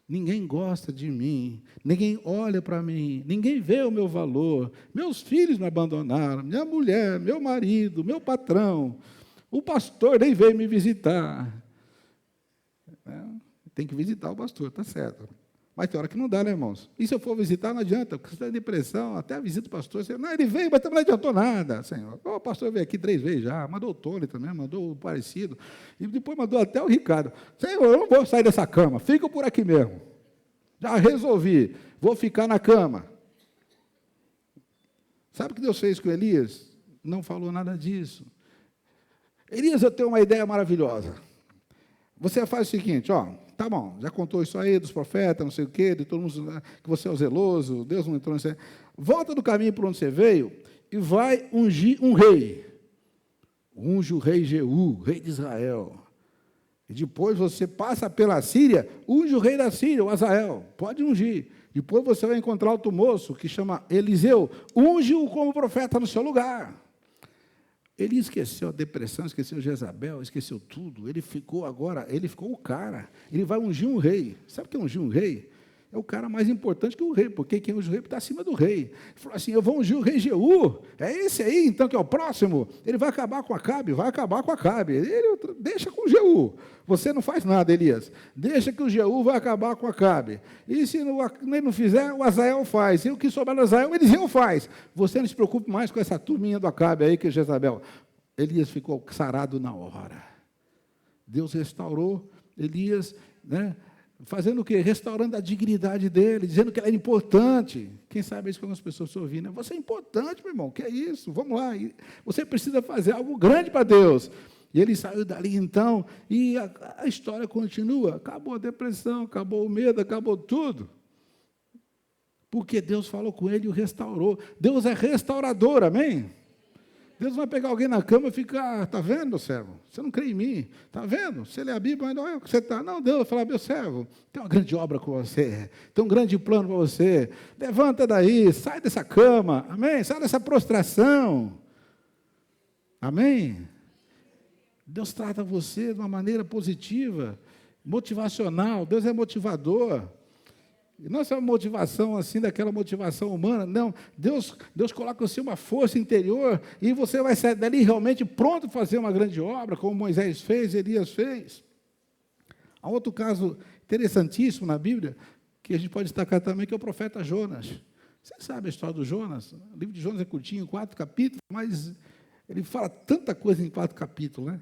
ninguém gosta de mim, ninguém olha para mim, ninguém vê o meu valor, meus filhos me abandonaram, minha mulher, meu marido, meu patrão, o pastor nem veio me visitar. Tem que visitar o pastor, está certo. Mas tem hora que não dá, né, irmãos? E se eu for visitar, não adianta, porque você está em depressão, até a visita do pastor, você, não, ele veio, mas também não adiantou nada, Senhor. O pastor veio aqui 3 vezes já, mandou o Tony também, mandou o Parecido, e depois mandou até o Ricardo. Senhor, eu não vou sair dessa cama, fica por aqui mesmo. Já resolvi, vou ficar na cama. Sabe o que Deus fez com Elias? Não falou nada disso. Elias, eu tenho uma ideia maravilhosa. Você faz o seguinte, ó, tá bom, já contou isso aí dos profetas, não sei o quê, de todo mundo, que você é o zeloso, Deus não entrou nesse... Volta do caminho por onde você veio e vai ungir um rei. Unge o rei Jeú, rei de Israel. E depois você passa pela Síria, unge o rei da Síria, o Azael. Pode ungir. Depois você vai encontrar outro moço que chama Eliseu. Unge-o como profeta no seu lugar. Ele esqueceu a depressão, esqueceu Jezabel, esqueceu tudo. Ele ficou o cara. Ele vai ungir um rei. Sabe o que é ungir um rei? É o cara mais importante que o rei, porque quem unge o rei está acima do rei. Ele falou assim, eu vou ungir o rei Jeú. É esse aí, então, que é o próximo. Ele vai acabar com Acabe, Ele deixa com o Jeú. Você não faz nada, Elias. Deixa que o Jeú vai acabar com Acabe. E se ele não fizer, o Azael faz. E o que sobrar do Azael, Eliseu faz. Você não se preocupe mais com essa turminha do Acabe aí, que é Jezabel. Elias ficou sarado na hora. Deus restaurou Elias, né? Fazendo o quê? Restaurando a dignidade dele, dizendo que ele era importante. Quem sabe é isso que algumas pessoas estão ouvindo, né? Você é importante, meu irmão, que é isso? Vamos lá. Você precisa fazer algo grande para Deus. E ele saiu dali então, e a história continua. Acabou a depressão, acabou o medo, acabou tudo. Porque Deus falou com ele e o restaurou. Deus é restaurador, amém? Deus vai pegar alguém na cama e ficar, está vendo, meu servo? Você não crê em mim, está vendo? Você lê a Bíblia, mas não é o que você está. Não, Deus vai falar, meu servo, tem uma grande obra com você, tem um grande plano para você. Levanta daí, sai dessa cama, amém? Sai dessa prostração, amém? Deus trata você de uma maneira positiva, motivacional. Deus é motivador. E não é só uma motivação assim, daquela motivação humana, não. Deus coloca em você uma força interior e você vai sair dali realmente pronto para fazer uma grande obra, como Moisés fez, Elias fez. Há outro caso interessantíssimo na Bíblia, que a gente pode destacar também, que é o profeta Jonas. Você sabe a história do Jonas? O livro de Jonas é curtinho, 4 capítulos, mas ele fala tanta coisa em 4 capítulos, né?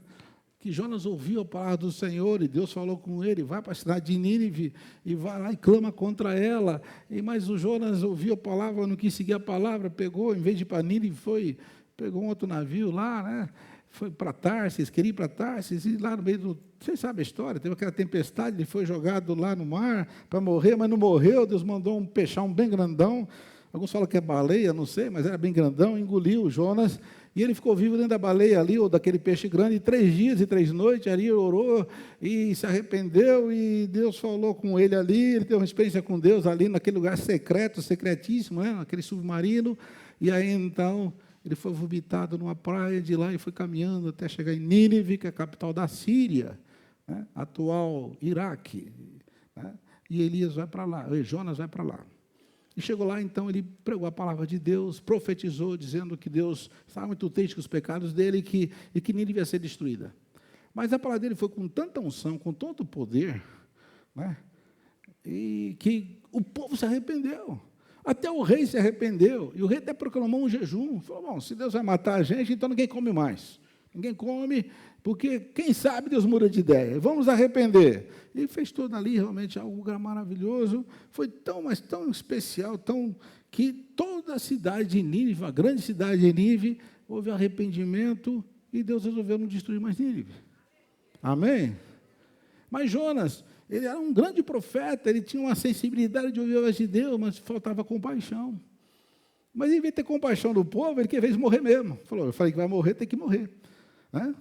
Que Jonas ouviu a palavra do Senhor e Deus falou com ele, vai para a cidade de Nínive e vai lá e clama contra ela. Mas o Jonas ouviu a palavra, não quis seguir a palavra, pegou, em vez de ir para Nínive, pegou um outro navio lá, né? Foi para Tarsis, queria ir para Tarsis, e lá no meio do... Vocês sabem a história, teve aquela tempestade, ele foi jogado lá no mar para morrer, mas não morreu, Deus mandou um peixão bem grandão, alguns falam que é baleia, não sei, mas era bem grandão, engoliu o Jonas, e ele ficou vivo dentro da baleia ali, ou daquele peixe grande, 3 dias e 3 noites, ali orou, e se arrependeu, e Deus falou com ele ali, ele teve uma experiência com Deus ali, naquele lugar secreto, secretíssimo, né? Naquele submarino, e aí então ele foi vomitado numa praia de lá e foi caminhando até chegar em Nínive, que é a capital da Síria, né? Atual Iraque, né? E Elias vai para lá, Jonas vai para lá. E chegou lá, então, ele pregou a palavra de Deus, profetizou, dizendo que Deus estava muito triste com os pecados dele e que Nínive ia ser destruída. Mas a palavra dele foi com tanta unção, com tanto poder, né? E que o povo se arrependeu. Até o rei se arrependeu. E o rei até proclamou um jejum. Falou, bom, se Deus vai matar a gente, então ninguém come mais. Ninguém come, porque quem sabe Deus muda de ideia. Vamos arrepender. E fez tudo ali realmente algo maravilhoso. Foi tão, mas tão especial, tão que toda a cidade de Nínive, a grande cidade de Nínive, houve arrependimento e Deus resolveu não destruir mais Nínive. Amém? Mas Jonas, ele era um grande profeta, ele tinha uma sensibilidade de ouvir a voz de Deus, mas faltava compaixão. Mas em vez de ter compaixão do povo, ele queria morrer mesmo. Falou, eu falei que vai morrer, tem que morrer. Né?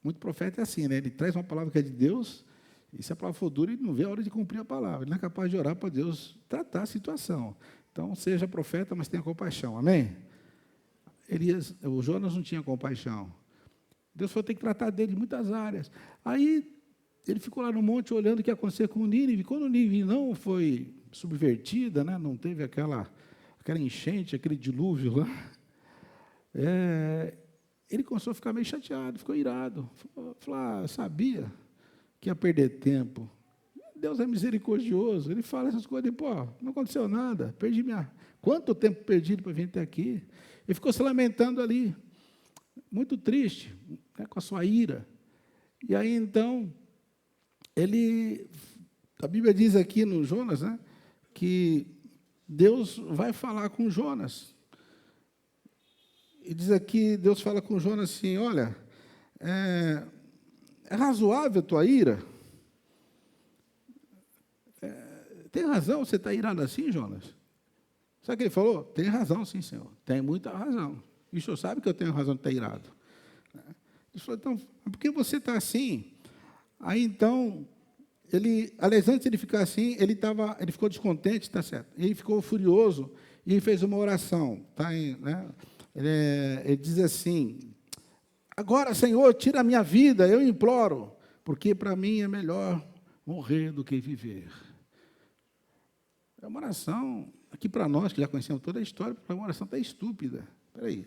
Muito profeta é assim, né? Ele traz uma palavra que é de Deus, e se a palavra for dura, ele não vê a hora de cumprir a palavra. Ele não é capaz de orar para Deus tratar a situação. Então, seja profeta, mas tenha compaixão. Amém? O Jonas não tinha compaixão. Deus foi ter que tratar dele em muitas áreas. Aí, ele ficou lá no monte olhando o que ia acontecer com o Nínive. Quando o Nínive não foi subvertida, né, não teve aquela enchente, aquele dilúvio lá, ele começou a ficar meio chateado, ficou irado. Falou, sabia que ia perder tempo. Deus é misericordioso. Ele fala essas coisas, não aconteceu nada, perdi quanto tempo perdido para vir até aqui. Ele ficou se lamentando ali, muito triste, né, com a sua ira. E aí, então, a Bíblia diz aqui no Jonas, né, que Deus vai falar com Jonas. E diz aqui, Deus fala com Jonas assim, olha, é razoável a tua ira? Tem razão você estar irado assim, Jonas? Sabe o que ele falou? Tem razão, sim, Senhor. Tem muita razão. E o Senhor sabe que eu tenho razão de estar irado. Ele falou, então, por que você está assim? Aí, então, aliás, antes de ele ficar assim, ele ficou descontente, está certo? Ele ficou furioso e fez uma oração. Tá, né? Ele diz assim, agora, Senhor, tira a minha vida, eu imploro, porque para mim é melhor morrer do que viver. É uma oração, aqui para nós, que já conhecemos toda a história, é uma oração até estúpida. Espera aí.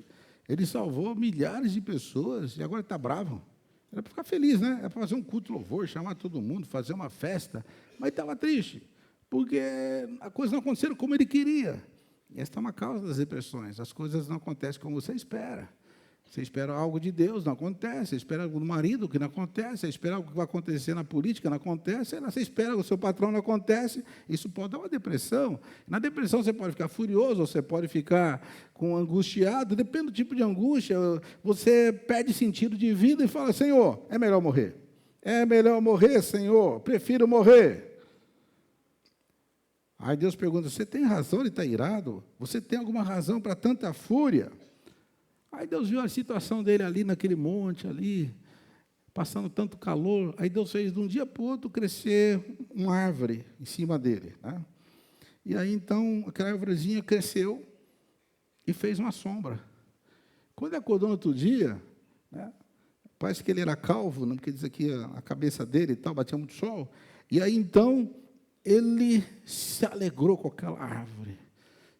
Ele salvou milhares de pessoas e agora está bravo. Era para ficar feliz, né? Era para fazer um culto louvor, chamar todo mundo, fazer uma festa. Mas estava triste, porque as coisas não aconteceram como ele queria. E esta é uma causa das depressões. As coisas não acontecem como você espera. Você espera algo de Deus, não acontece. Você espera algo do marido, que não acontece. Você espera algo que vai acontecer na política, não acontece. Você espera o seu patrão, não acontece. Isso pode dar uma depressão. Na depressão você pode ficar furioso, ou você pode ficar angustiado. Depende do tipo de angústia. Você perde sentido de vida e fala, Senhor, é melhor morrer. É melhor morrer, Senhor. Prefiro morrer. Aí Deus pergunta, você tem razão de estar irado? Você tem alguma razão para tanta fúria? Aí Deus viu a situação dele ali naquele monte, ali, passando tanto calor. Aí Deus fez de um dia para o outro crescer uma árvore em cima dele. Né? E aí, então, aquela árvorezinha cresceu e fez uma sombra. Quando ele acordou no outro dia, né, parece que ele era calvo, né, porque diz aqui a cabeça dele e tal, batia muito sol. E aí, então, ele se alegrou com aquela árvore.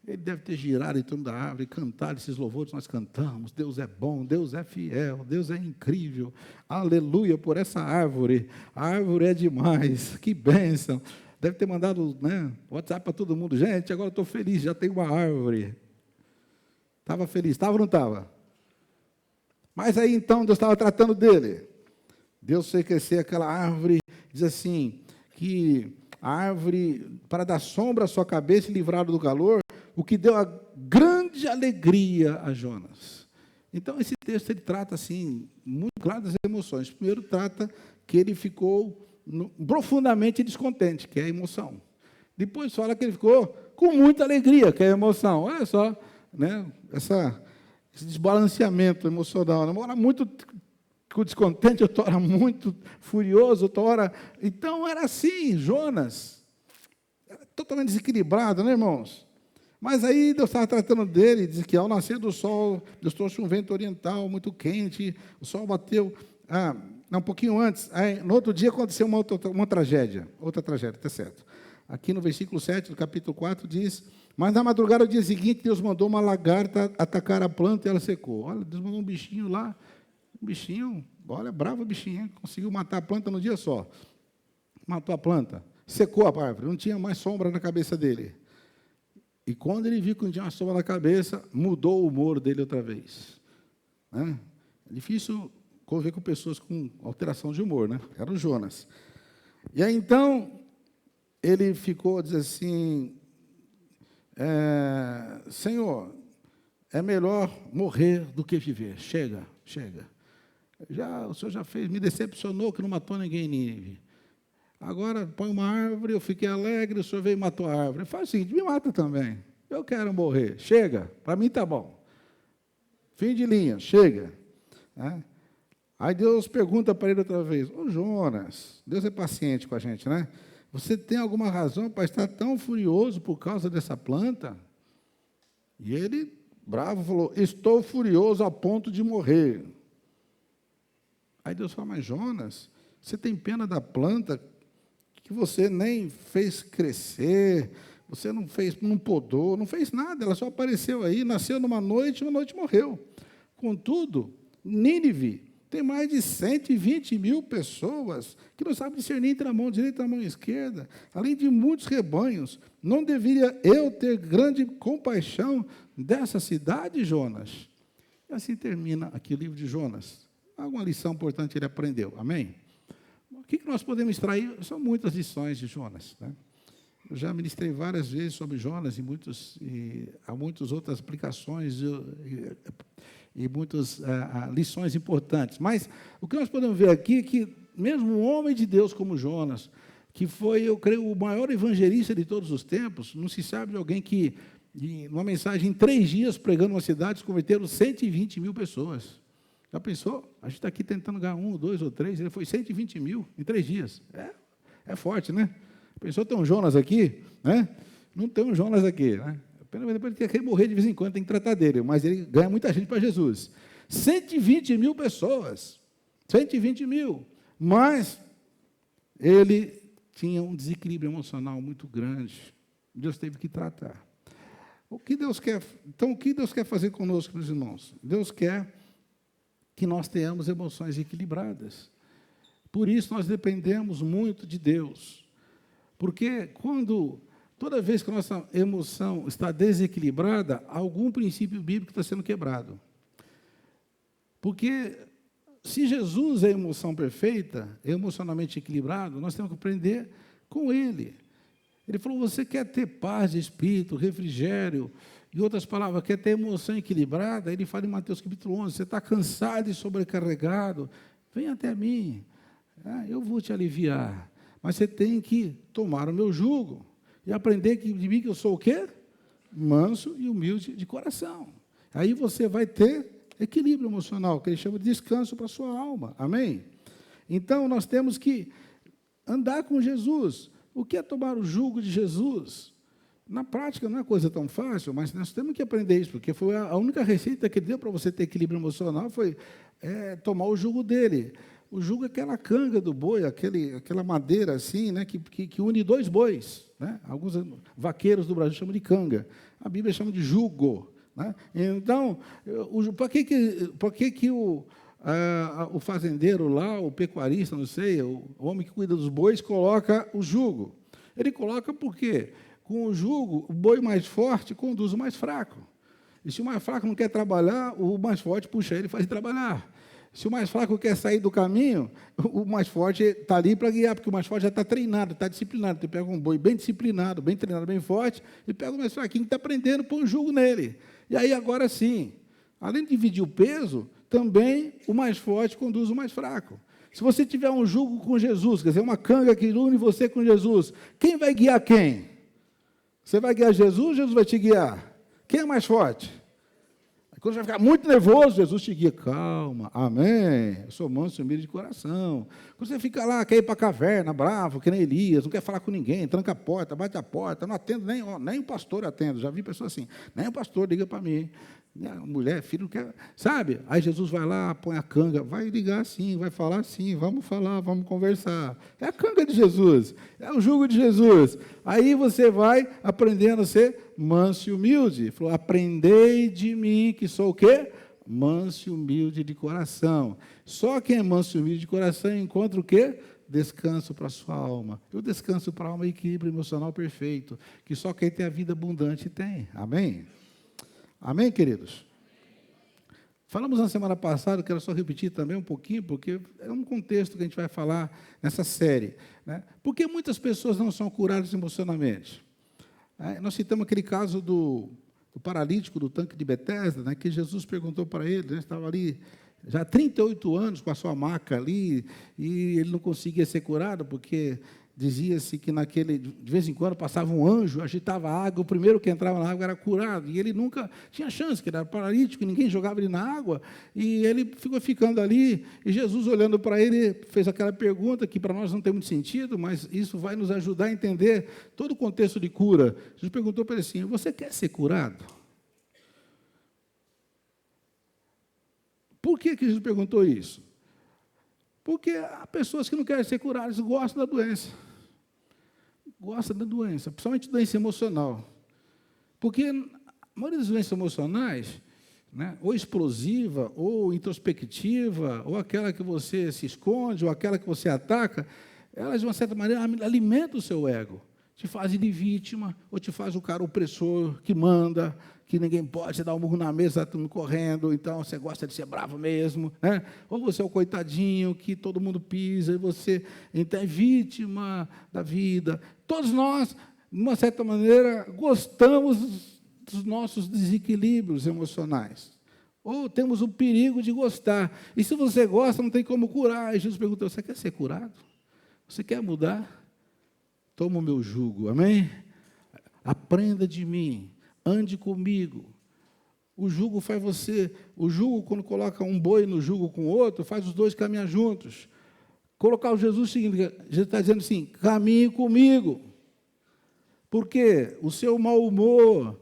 Ele deve ter girado em torno da árvore, cantado esses louvores que nós cantamos. Deus é bom, Deus é fiel, Deus é incrível. Aleluia por essa árvore. A árvore é demais, que bênção. Deve ter mandado, né, WhatsApp para todo mundo. Gente, agora estou feliz, já tenho uma árvore. Estava feliz, estava ou não estava? Mas aí então Deus estava tratando dele. Deus fez crescer aquela árvore, diz assim, que a árvore, para dar sombra à sua cabeça e livrá-lo do calor, o que deu a grande alegria a Jonas. Então, esse texto ele trata, assim, muito claro das emoções. Primeiro, trata que ele ficou profundamente descontente, que é a emoção. Depois, fala que ele ficou com muita alegria, que é a emoção. Olha só, né, esse desbalanceamento emocional. Uma hora muito descontente, outra hora muito furioso, outra hora... Então, era assim, Jonas. Era totalmente desequilibrado, né, irmãos? Mas aí Deus estava tratando dele, diz que ao nascer do sol, Deus trouxe um vento oriental muito quente, o sol bateu, um pouquinho antes, aí, no outro dia aconteceu uma tragédia, outra tragédia, está certo. Aqui no versículo 7 do capítulo 4 diz, mas na madrugada do dia seguinte, Deus mandou uma lagarta atacar a planta e ela secou. Olha, Deus mandou um bichinho lá, olha, bravo bichinho, hein? Conseguiu matar a planta no dia só. Matou a planta, secou a árvore, não tinha mais sombra na cabeça dele. E quando ele viu que não tinha uma sombra na cabeça, mudou o humor dele outra vez. É difícil conviver com pessoas com alteração de humor, né? Era o Jonas. E aí, então, ele ficou, diz assim, Senhor, é melhor morrer do que viver. Chega. O Senhor já fez, me decepcionou que não matou ninguém em Nínive. Agora põe uma árvore, eu fiquei alegre, o Senhor veio e matou a árvore. Faz o seguinte, me mata também. Eu quero morrer. Chega, para mim está bom. Fim de linha, chega. Aí Deus pergunta para ele outra vez, ô Jonas, Deus é paciente com a gente, né? Você tem alguma razão para estar tão furioso por causa dessa planta? E ele, bravo, falou, estou furioso a ponto de morrer. Aí Deus fala, mas Jonas, você tem pena da planta que você nem fez crescer, você não podou, não fez nada, ela só apareceu aí, nasceu numa noite, uma noite morreu. Contudo, Nínive tem mais de 120 mil pessoas que não sabem discernir entre a mão direita e a mão esquerda, além de muitos rebanhos. Não deveria eu ter grande compaixão dessa cidade, Jonas? E assim termina aqui o livro de Jonas. Alguma lição importante ele aprendeu, amém? O que nós podemos extrair? São muitas lições de Jonas, né? Eu já ministrei várias vezes sobre Jonas e há muitas outras aplicações e muitas lições importantes. Mas o que nós podemos ver aqui é que mesmo um homem de Deus como Jonas, que foi, eu creio, o maior evangelista de todos os tempos, não se sabe de alguém que, numa mensagem, em 3 dias, pregando uma cidade, se converteram 120 mil pessoas. Já pensou? A gente está aqui tentando ganhar 1, 2 ou 3, ele foi 120 mil em 3 dias. É forte, né? Pensou ter um Jonas aqui? Né? Não tem um Jonas aqui, né? Depois ele quer morrer de vez em quando, tem que tratar dele, mas ele ganha muita gente para Jesus. 120 mil pessoas, 120 mil, mas ele tinha um desequilíbrio emocional muito grande. Deus teve que tratar. O que Deus quer fazer conosco, meus irmãos? Deus quer que nós tenhamos emoções equilibradas. Por isso nós dependemos muito de Deus. Porque toda vez que a nossa emoção está desequilibrada, algum princípio bíblico está sendo quebrado. Porque se Jesus é a emoção perfeita, é emocionalmente equilibrado, nós temos que aprender com Ele. Ele falou, você quer ter paz de espírito, refrigério, em outras palavras, quer ter emoção equilibrada? Ele fala em Mateus capítulo 11, você está cansado e sobrecarregado, vem até mim, eu vou te aliviar. Mas você tem que tomar o meu jugo e aprender de mim que eu sou o quê? Manso e humilde de coração. Aí você vai ter equilíbrio emocional, que ele chama de descanso para a sua alma. Amém? Então, nós temos que andar com Jesus. O que é tomar o jugo de Jesus? Na prática não é coisa tão fácil, mas nós temos que aprender isso, porque foi a única receita que ele deu para você ter equilíbrio emocional, foi tomar o jugo dele. O jugo é aquela canga do boi, aquela madeira assim, né, que une 2 bois. Né? Alguns vaqueiros do Brasil chamam de canga. A Bíblia chama de jugo. Né? Então, por que o fazendeiro lá, o pecuarista, não sei, o homem que cuida dos bois, coloca o jugo? Ele coloca por quê? Com o jugo, o boi mais forte conduz o mais fraco. E se o mais fraco não quer trabalhar, o mais forte puxa ele e faz trabalhar. Se o mais fraco quer sair do caminho, o mais forte está ali para guiar, porque o mais forte já está treinado, está disciplinado. Você pega um boi bem disciplinado, bem treinado, bem forte, e pega o mais fraquinho que está aprendendo, põe um jugo nele. E aí, agora sim, além de dividir o peso, também o mais forte conduz o mais fraco. Se você tiver um jugo com Jesus, quer dizer, uma canga que une você com Jesus, quem vai guiar quem? Você vai guiar Jesus ou Jesus vai te guiar? Quem é mais forte? Quando você vai ficar muito nervoso, Jesus te guia. Calma, amém. Eu sou manso e humilde de coração. Quando você fica lá, quer ir para a caverna, bravo, que nem Elias, não quer falar com ninguém, tranca a porta, bate a porta, não atendo nem o pastor atendo. Já vi pessoas assim, nem o pastor liga para mim. Mulher, filho, não quer, sabe? Aí Jesus vai lá, põe a canga, vai ligar sim, vai falar sim, vamos falar, vamos conversar. É a canga de Jesus, é o jugo de Jesus. Aí você vai aprendendo a ser manso e humilde. Falou, aprendei de mim, que sou o quê? Manso e humilde de coração. Só quem é manso e humilde de coração encontra o quê? Descanso para a sua alma. E o descanso para a alma é equilíbrio emocional perfeito, que só quem tem a vida abundante tem. Amém? Amém, queridos? Falamos na semana passada, quero só repetir também um pouquinho, porque é um contexto que a gente vai falar nessa série. Né? Por que muitas pessoas não são curadas emocionalmente? Nós citamos aquele caso do paralítico do tanque de Betesda, né, que Jesus perguntou para ele, né, estava ali já há 38 anos com a sua maca ali, e ele não conseguia ser curado, porque dizia-se que de vez em quando passava um anjo, agitava a água, o primeiro que entrava na água era curado, e ele nunca tinha chance, que ele era paralítico, ninguém jogava ele na água, e ele ficou ficando ali, e Jesus olhando para ele, fez aquela pergunta que para nós não tem muito sentido, mas isso vai nos ajudar a entender todo o contexto de cura. Jesus perguntou para ele assim, você quer ser curado? Por que Jesus perguntou isso? Porque há pessoas que não querem ser curadas, gostam da doença. Gostam da doença, principalmente doença emocional. Porque a maioria das doenças emocionais, né, ou explosiva, ou introspectiva, ou aquela que você se esconde, ou aquela que você ataca, elas, de uma certa maneira, alimentam o seu ego. Te fazem de vítima, ou te faz o cara opressor, que manda, que ninguém pode, você dá um murro na mesa, está tudo correndo, então você gosta de ser bravo mesmo, né? Ou você é o coitadinho, que todo mundo pisa, e você então é vítima da vida. Todos nós, de uma certa maneira, gostamos dos nossos desequilíbrios emocionais. Ou temos o perigo de gostar. E se você gosta, não tem como curar. E Jesus perguntou, você quer ser curado? Você quer mudar? Toma o meu jugo, amém? Aprenda de mim. Ande comigo. O jugo faz você... O jugo, quando coloca um boi no jugo com o outro, faz os dois caminhar juntos. Colocar o Jesus significa... Jesus está dizendo assim, caminhe comigo. Porque o seu mau humor,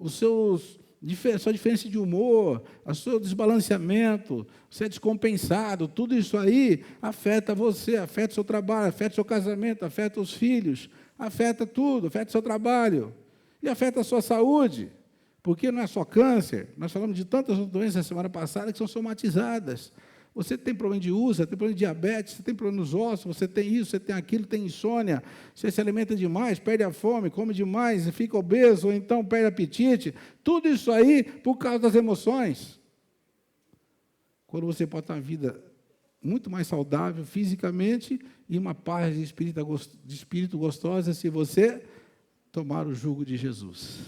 sua diferença de humor, o seu desbalanceamento, você é descompensado, tudo isso aí afeta você, afeta o seu trabalho, afeta o seu casamento, afeta os filhos, afeta tudo, afeta o seu trabalho. E afeta a sua saúde, porque não é só câncer, nós falamos de tantas doenças na semana passada que são somatizadas. Você tem problema de úlcera, tem problema de diabetes, você tem problema nos ossos, você tem isso, você tem aquilo, tem insônia, você se alimenta demais, perde a fome, come demais, fica obeso, ou então perde apetite. Tudo isso aí por causa das emoções. Quando você pode ter uma vida muito mais saudável fisicamente e uma paz de espírito gostosa se você tomar o jugo de Jesus.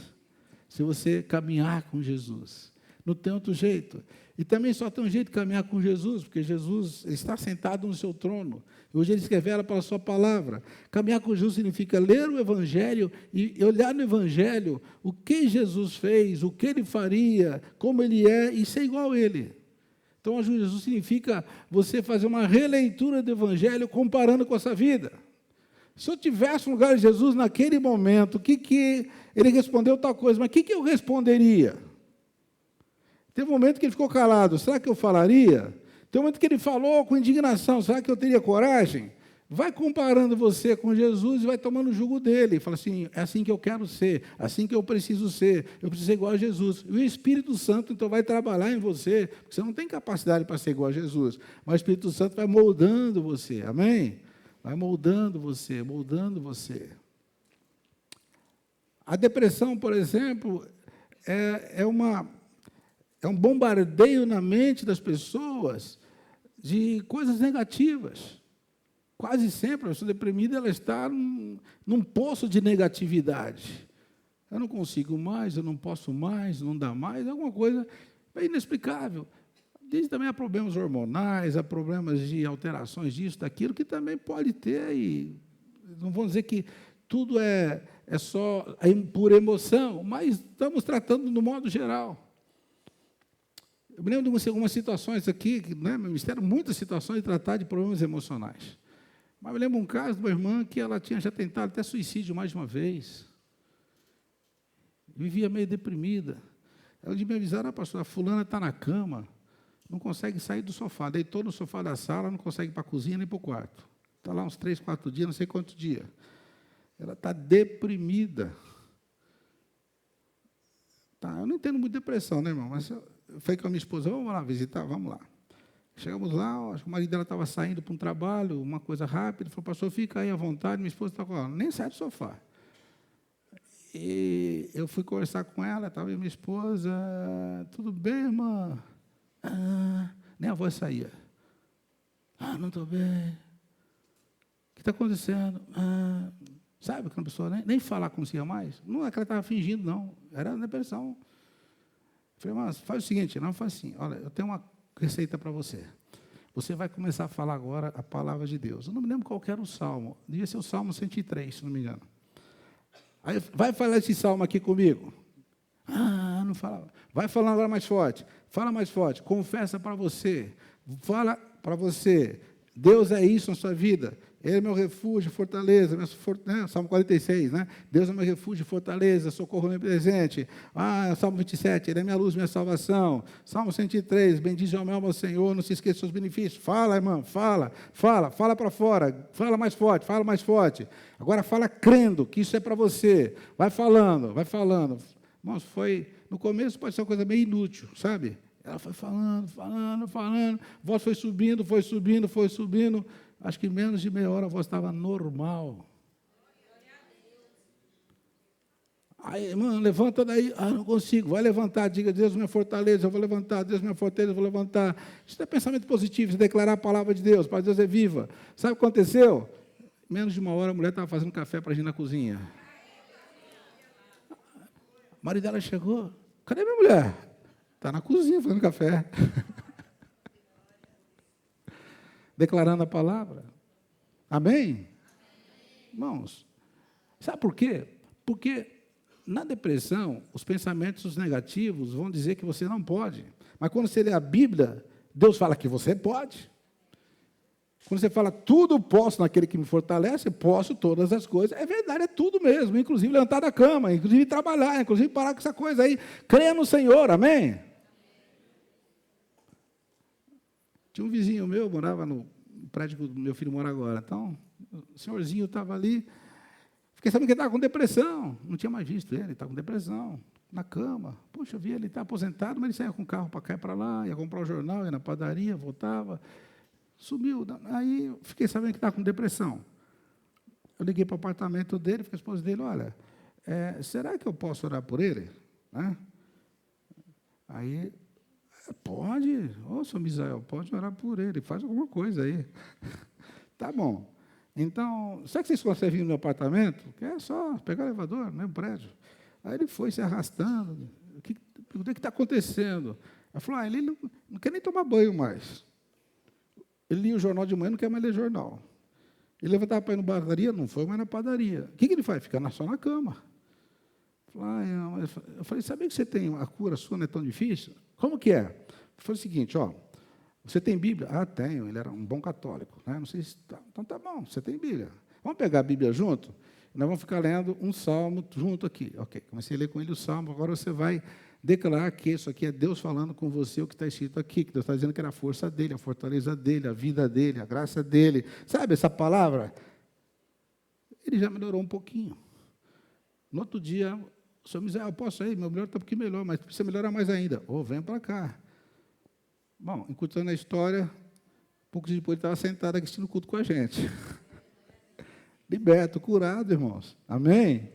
Se você caminhar com Jesus. Não tem outro jeito. E também só tem um jeito de caminhar com Jesus, porque Jesus está sentado no seu trono. Hoje ele se revela pela sua palavra. Caminhar com Jesus significa ler o Evangelho e olhar no Evangelho o que Jesus fez, o que ele faria, como ele é, e ser igual a ele. Então, Jesus significa você fazer uma releitura do Evangelho comparando com a sua vida. Se eu tivesse no lugar de Jesus naquele momento, ele respondeu tal coisa, mas o que eu responderia? Teve um momento que ele ficou calado, será que eu falaria? Tem um momento que ele falou com indignação, será que eu teria coragem? Vai comparando você com Jesus e vai tomando o jugo dele. Fala assim, é assim que eu quero ser, assim que eu preciso ser ser igual a Jesus. E o Espírito Santo, então, vai trabalhar em você, porque você não tem capacidade para ser igual a Jesus, mas o Espírito Santo vai moldando você, amém? Vai moldando você, moldando você. A depressão, por exemplo, é um bombardeio na mente das pessoas de coisas negativas. Quase sempre a pessoa deprimida ela está num poço de negatividade. Eu não consigo mais, eu não posso mais, não dá mais, alguma coisa inexplicável. Diz também há problemas hormonais, há problemas de alterações disso, daquilo, que também pode ter, e não vamos dizer que tudo é só por emoção, mas estamos tratando no modo geral. Eu me lembro de algumas situações aqui, né, meu ministério, muitas situações de tratar de problemas emocionais. Mas eu lembro um caso de uma irmã que ela tinha já tentado até suicídio mais de uma vez. Vivia meio deprimida. Ela me avisaram, pastor, a fulana está na cama, não consegue sair do sofá. Deitou no sofá da sala, não consegue ir para a cozinha nem para o quarto. Está lá uns 3, 4 dias, não sei quantos dias. Ela está deprimida. Tá, eu não entendo muito depressão, né, irmão? Mas eu falei com a minha esposa, vamos lá visitar, vamos lá. Chegamos lá, acho que o marido dela estava saindo para um trabalho, uma coisa rápida, falou, pastor, fica aí à vontade, minha esposa está com ela, nem sai do sofá. E eu fui conversar com ela, estava minha esposa, tudo bem, irmã? Nem a voz saía. Não estou bem. O que está acontecendo? Sabe quando a pessoa nem falar conseguia mais? Não é que ela estava fingindo, não. Era depressão. Eu falei, mas faz o seguinte, não faz assim, olha, eu tenho uma receita para você. Você vai começar a falar agora a palavra de Deus. Eu não me lembro qual era o salmo. Devia ser o Salmo 103, se não me engano. Aí, vai falar esse salmo aqui comigo. Não falava. Vai falar agora mais forte. Fala mais forte. Confessa para você. Fala para você. Deus é isso na sua vida. Ele é meu refúgio, fortaleza. Salmo 46, né? Deus é meu refúgio, fortaleza, socorro meu presente. Salmo 27, Ele é minha luz, minha salvação. Salmo 103, bendize a minha alma ao Senhor, não se esqueça dos seus benefícios. Fala, irmão, fala para fora. Fala mais forte, fala mais forte. Agora fala crendo que isso é para você. Vai falando, vai falando. Irmãos, no começo pode ser uma coisa meio inútil, sabe? Ela foi falando. A voz foi subindo. Acho que em menos de meia hora a voz estava normal. Aí, irmão, levanta daí. Não consigo. Vai levantar. Diga, Deus minha fortaleza, eu vou levantar. Deus minha fortaleza, eu vou levantar. Isso é pensamento positivo, isso é declarar a palavra de Deus. Para Deus é viva. Sabe o que aconteceu? Em menos de uma hora a mulher estava fazendo café para a gente na cozinha. O marido dela chegou. Cadê minha mulher? Está na cozinha fazendo café. Declarando a palavra. Amém? Irmãos, sabe por quê? Porque na depressão, os pensamentos negativos vão dizer que você não pode. Mas quando você lê a Bíblia, Deus fala que você pode. Quando você fala, tudo posso naquele que me fortalece, posso todas as coisas. É verdade, é tudo mesmo. Inclusive levantar da cama, inclusive trabalhar, inclusive parar com essa coisa aí. Creia no Senhor, amém? Tinha um vizinho meu, morava no prédio que o meu filho mora agora. Então, o senhorzinho estava ali. Fiquei sabendo que ele estava com depressão. Não tinha mais visto ele, estava com depressão. Na cama. Poxa, eu vi ele está aposentado, mas ele saía com o carro para cá e para lá, ia comprar o jornal, ia na padaria, voltava. Sumiu. Aí, fiquei sabendo que estava com depressão. Eu liguei para o apartamento dele, fiquei a esposa dele, olha, será que eu posso orar por ele? Né? Aí... Pode, senhor Misael, pode orar por ele, faz alguma coisa aí. Tá bom. Então, será que vocês conseguem vir no meu apartamento? Que é só pegar o elevador, no mesmo prédio. Aí ele foi se arrastando. O que está acontecendo? Ela falou, ele não quer nem tomar banho mais. Ele lia o jornal de manhã, não quer mais ler jornal. Ele levantava para ir na padaria, não foi mais na padaria. O que ele faz? Fica só na cama. Eu falei, sabia que você tem a cura sua, não é tão difícil? Como que é? Foi o seguinte, você tem Bíblia? Tenho, ele era um bom católico. Né? Não sei se então tá bom, você tem Bíblia. Vamos pegar a Bíblia junto? Nós vamos ficar lendo um salmo junto aqui. Ok, comecei a ler com ele o salmo, agora você vai declarar que isso aqui é Deus falando com você, o que está escrito aqui, que Deus está dizendo que era a força dele, a fortaleza dele, a vida dele, a graça dele. Sabe essa palavra? Ele já melhorou um pouquinho. No outro dia... O senhor me diz, eu posso ir, meu melhor está um pouquinho melhor, mas precisa melhorar mais ainda. Vem para cá. Bom, encurtando a história, pouco depois ele estava sentado aqui assistindo o culto com a gente. Liberto, curado, irmãos. Amém?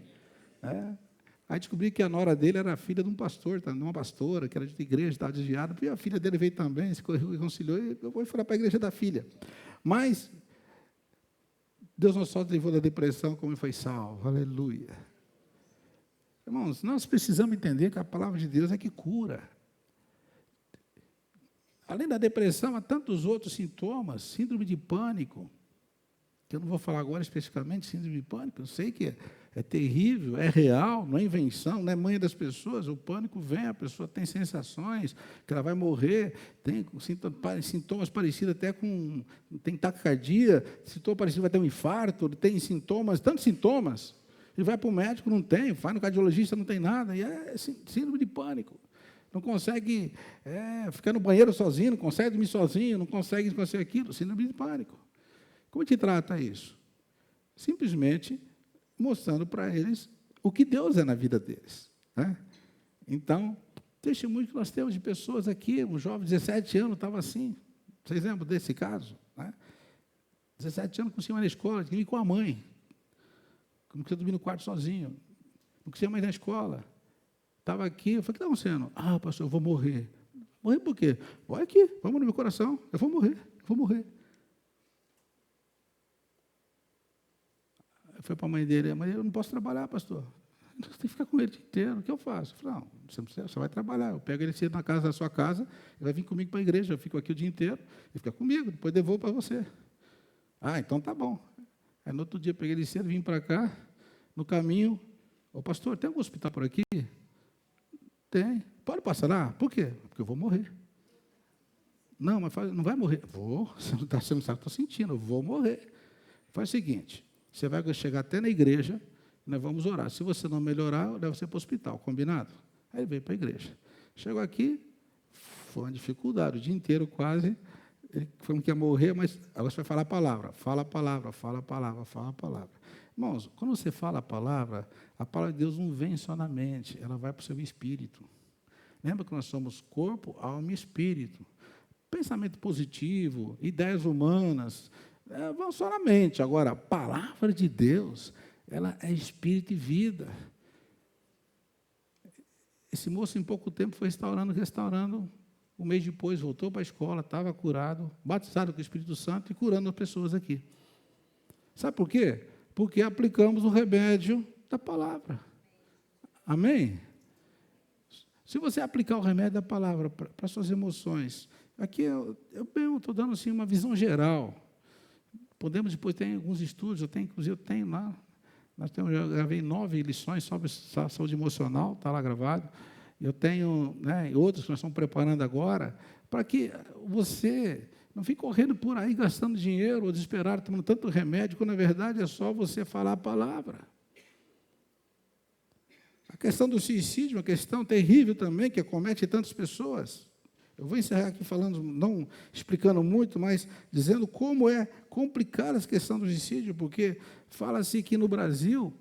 Aí descobri que a nora dele era filha de um pastor, de uma pastora, que era de igreja, estava desviada, e a filha dele veio também, se reconciliou, e eu vou falar para a igreja da filha. Mas, Deus não só livrou da depressão, como ele foi salvo. Aleluia. Irmãos, nós precisamos entender que a palavra de Deus é que cura. Além da depressão, há tantos outros sintomas, síndrome de pânico, que eu não vou falar agora especificamente, síndrome de pânico, eu sei que é terrível, é real, não é invenção, não é manha das pessoas. O pânico vem, a pessoa tem sensações que ela vai morrer, tem sintomas parecidos até com... Tem taquicardia, sintoma parecido vai ter um infarto, tem sintomas, tantos sintomas. Ele vai para o médico, não tem, vai no cardiologista, não tem nada, e é síndrome de pânico. Não consegue ficar no banheiro sozinho, não consegue dormir sozinho, não consegue fazer aquilo, síndrome de pânico. Como te trata isso? Simplesmente mostrando para eles o que Deus é na vida deles. Né? Então, testemunho que nós temos de pessoas aqui, um jovem de 17 anos estava assim. Vocês lembram desse caso? Né? 17 anos, conseguia ir na escola, tinha que ir com a mãe. Não conseguia dormir no quarto sozinho. Não conseguia mais ir na escola. Estava aqui, eu falei, o que está acontecendo? Ah, pastor, eu vou morrer. Morrer por quê? Olha aqui, vamos no meu coração, eu vou morrer. Foi para a mãe dele, mas eu não posso trabalhar, pastor. Você tem que ficar com ele o dia inteiro, o que eu faço? Eu falei, não, você não precisa, você vai trabalhar. Eu pego ele cedo na casa da sua casa, ele vai vir comigo para a igreja, eu fico aqui o dia inteiro, ele fica comigo, depois devolvo para você. Ah, então tá bom. Aí no outro dia, peguei ele cedo, vim para cá, no caminho, ô pastor, tem algum hospital por aqui? Tem. Pode passar lá? Por quê? Porque eu vou morrer. Não, mas não vai morrer. Vou, você não sabe, estou sentindo, eu vou morrer. Faz o seguinte, você vai chegar até na igreja, nós vamos orar. Se você não melhorar, eu levo você para o hospital, combinado? Aí ele veio para a igreja. Chegou aqui, foi uma dificuldade, o dia inteiro quase, ele falou que ia morrer, mas agora você vai falar a palavra. Fala a palavra, fala a palavra, fala a palavra. Irmãos, quando você fala a palavra de Deus não vem só na mente, ela vai para o seu espírito. Lembra que nós somos corpo, alma e espírito. Pensamento positivo, ideias humanas, vão só na mente. Agora, a palavra de Deus, ela é espírito e vida. Esse moço, em pouco tempo, foi restaurando. Um mês depois, voltou para a escola, estava curado, batizado com o Espírito Santo e curando as pessoas aqui. Sabe por quê? Porque aplicamos o remédio da palavra. Amém? Se você aplicar o remédio da palavra para suas emoções, aqui eu estou dando assim, uma visão geral. Podemos, depois, tem alguns estudos, inclusive eu tenho lá, eu gravei 9 lições sobre saúde emocional, está lá gravado. Eu tenho, outros que nós estamos preparando agora, para que você não fique correndo por aí, gastando dinheiro, ou desesperado, tomando tanto remédio, quando, na verdade, é só você falar a palavra. A questão do suicídio é uma questão terrível também, que acomete tantas pessoas. Eu vou encerrar aqui falando, não explicando muito, mas dizendo como é complicada essa questão do suicídio, porque fala-se que no Brasil,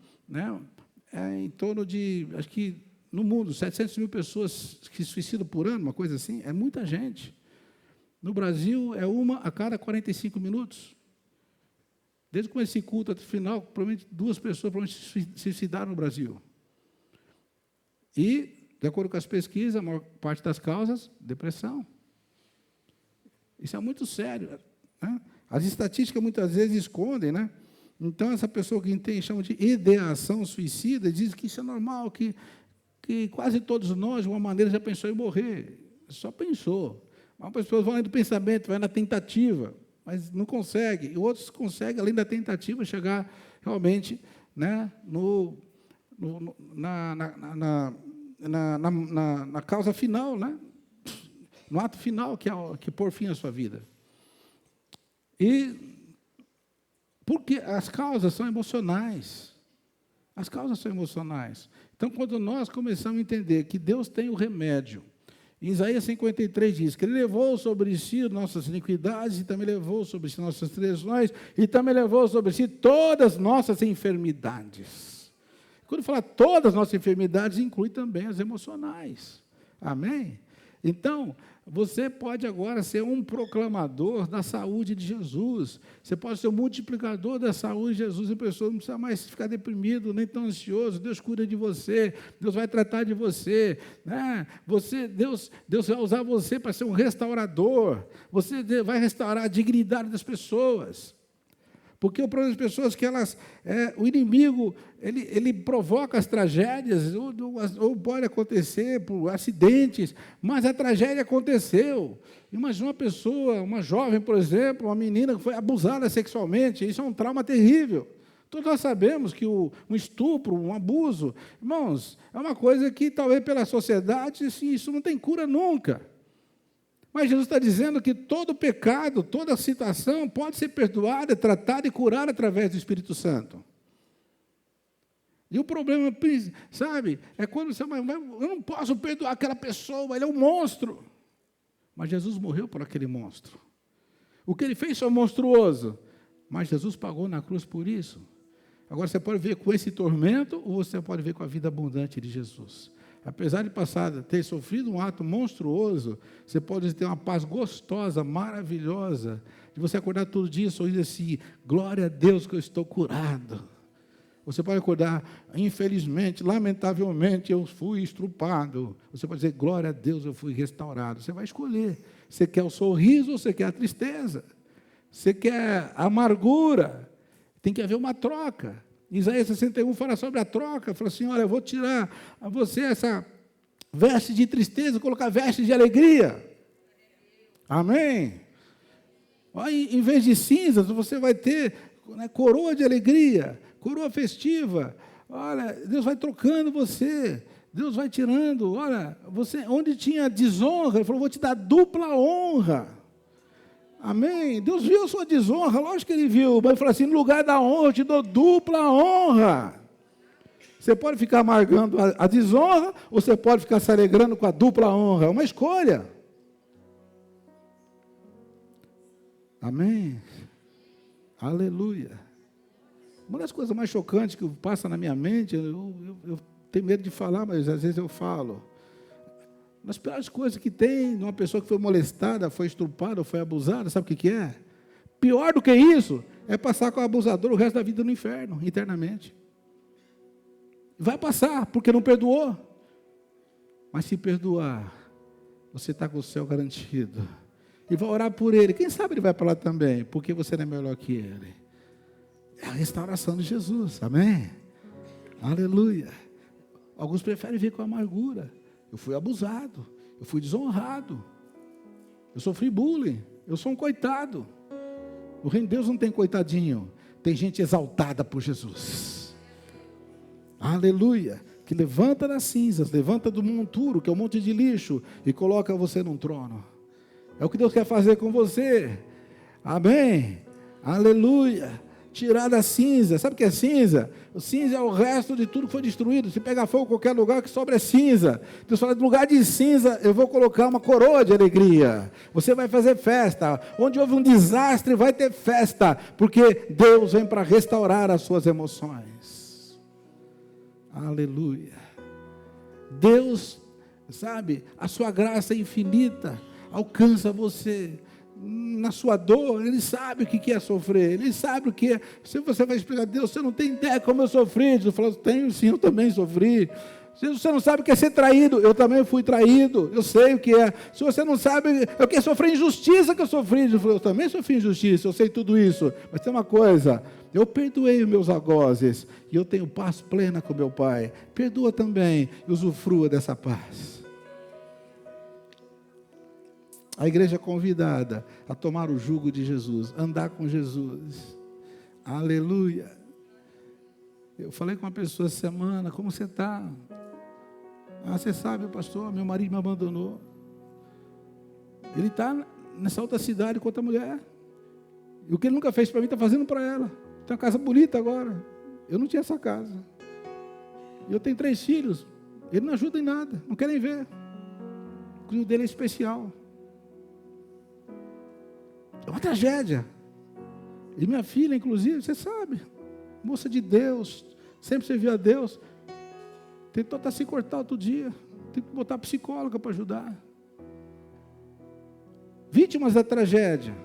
é em torno de, acho que no mundo, 700 mil pessoas que se suicidam por ano, uma coisa assim, é muita gente. No Brasil, é uma a cada 45 minutos. Desde que comecei esse culto até o final, provavelmente 2 pessoas se suicidaram no Brasil. E, de acordo com as pesquisas, a maior parte das causas, depressão. Isso é muito sério. Né? As estatísticas muitas vezes escondem, né? Então, essa pessoa que chama de ideação suicida, diz que isso é normal, que quase todos nós, de uma maneira, já pensou em morrer. Só pensou. As pessoas vão além do pensamento, vai na tentativa, mas não consegue. E outros conseguem, além da tentativa, chegar realmente na causa final, no ato final, que pôr fim à sua vida. E porque as causas são emocionais. As causas são emocionais. Então, quando nós começamos a entender que Deus tem o remédio, em Isaías 53 diz que Ele levou sobre si nossas iniquidades e também levou sobre si nossas transgressões e também levou sobre si todas as nossas enfermidades. Quando fala todas as nossas enfermidades, inclui também as emocionais. Amém? Então, você pode agora ser um proclamador da saúde de Jesus. Você pode ser um multiplicador da saúde de Jesus. A pessoa não precisa mais ficar deprimido, nem tão ansioso. Deus cuida de você. Deus vai tratar de você. Né? Deus vai usar você para ser um restaurador. Você vai restaurar a dignidade das pessoas. Porque o problema das pessoas é que o inimigo, ele provoca as tragédias, ou pode acontecer por acidentes, mas a tragédia aconteceu. Imagina uma pessoa, uma jovem, por exemplo, uma menina que foi abusada sexualmente, isso é um trauma terrível. Todos nós sabemos que um estupro, um abuso, irmãos, é uma coisa que talvez pela sociedade, isso não tem cura nunca. Mas Jesus está dizendo que todo pecado, toda situação pode ser perdoada, tratada e curada através do Espírito Santo. E o problema, sabe, é quando você vai, eu não posso perdoar aquela pessoa, ele é um monstro. Mas Jesus morreu por aquele monstro. O que ele fez foi monstruoso, mas Jesus pagou na cruz por isso. Agora você pode ver com esse tormento, ou você pode ver com a vida abundante de Jesus. Apesar de ter sofrido um ato monstruoso, você pode ter uma paz gostosa, maravilhosa, de você acordar todo dia sorrindo assim, glória a Deus que eu estou curado. Você pode acordar, infelizmente, lamentavelmente, eu fui estrupado. Você pode dizer, glória a Deus, eu fui restaurado. Você vai escolher. Você quer o sorriso ou você quer a tristeza? Você quer a amargura? Tem que haver uma troca. Isaías 61 fala sobre a troca. Fala assim, olha, eu vou tirar a você essa veste de tristeza, colocar veste de alegria. Amém? Em vez de cinzas, você vai ter coroa de alegria, coroa festiva. Olha, Deus vai trocando você. Deus vai tirando. Olha, você, onde tinha desonra, Ele falou, vou te dar dupla honra. Amém? Deus viu a sua desonra, lógico que Ele viu, mas Ele falou assim, no lugar da honra, eu te dou dupla honra. Você pode ficar amargando a desonra, ou você pode ficar se alegrando com a dupla honra. É uma escolha. Amém? Aleluia. Uma das coisas mais chocantes que passa na minha mente, eu tenho medo de falar, mas às vezes eu falo. Nas piores coisas que tem, uma pessoa que foi molestada, foi estrupada, foi abusada, sabe o que é? Pior do que isso, é passar com o abusador o resto da vida no inferno, internamente. Vai passar, porque não perdoou. Mas se perdoar, você está com o céu garantido. E vai orar por ele. Quem sabe ele vai para lá também, porque você não é melhor que ele. É a restauração de Jesus, amém? Aleluia. Alguns preferem vir com amargura. Eu fui abusado, eu fui desonrado, eu sofri bullying, eu sou um coitado. No reino de Deus não tem coitadinho, tem gente exaltada por Jesus. Aleluia, que levanta das cinzas, levanta do monturo, que é um monte de lixo, e coloca você num trono. É o que Deus quer fazer com você. Amém, aleluia. Tirar da cinza, sabe o que é cinza? O cinza é o resto de tudo que foi destruído. Se pegar fogo em qualquer lugar, que sobra é cinza. Deus fala, no lugar de cinza, eu vou colocar uma coroa de alegria. Você vai fazer festa. Onde houve um desastre, vai ter festa. Porque Deus vem para restaurar as suas emoções. Aleluia. Deus, sabe, a sua graça infinita alcança você. Na sua dor, Ele sabe o que é sofrer, Ele sabe o que é. Se você vai explicar a Deus, você não tem ideia como eu sofri. Jesus falou, tenho sim, eu também sofri. Se você não sabe o que é ser traído, eu também fui traído, eu sei o que é. Se você não sabe o que é sofrer injustiça que eu sofri, Jesus falou, eu também sofri injustiça, eu sei tudo isso. Mas tem uma coisa, eu perdoei os meus algozes, e eu tenho paz plena com meu Pai. Perdoa também, e usufrua dessa paz. A igreja é convidada a tomar o jugo de Jesus, andar com Jesus. Aleluia. Eu falei com uma pessoa essa semana, como você está? Ah, você sabe, pastor, meu marido me abandonou. Ele está nessa outra cidade com outra mulher. E o que ele nunca fez para mim, está fazendo para ela. Tem uma casa bonita agora. Eu não tinha essa casa. E eu tenho 3 filhos. Ele não ajuda em nada, não querem ver. O filho dele é especial. É uma tragédia. E minha filha, inclusive, você sabe, moça de Deus, sempre serviu a Deus, tentou até se cortar outro dia, tem que botar psicóloga para ajudar. Vítimas da tragédia.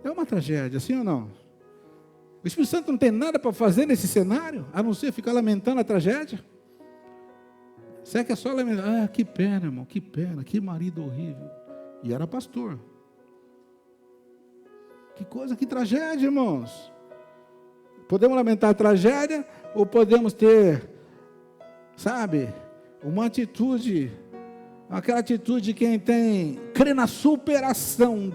É uma tragédia, sim ou não? O Espírito Santo não tem nada para fazer nesse cenário, a não ser ficar lamentando a tragédia? Será que é só lamentar? Ah, que pena, irmão, que pena, que marido horrível. E era pastor. Que coisa, que tragédia, irmãos. Podemos lamentar a tragédia ou podemos ter, sabe, uma atitude, aquela atitude de quem crê na superação.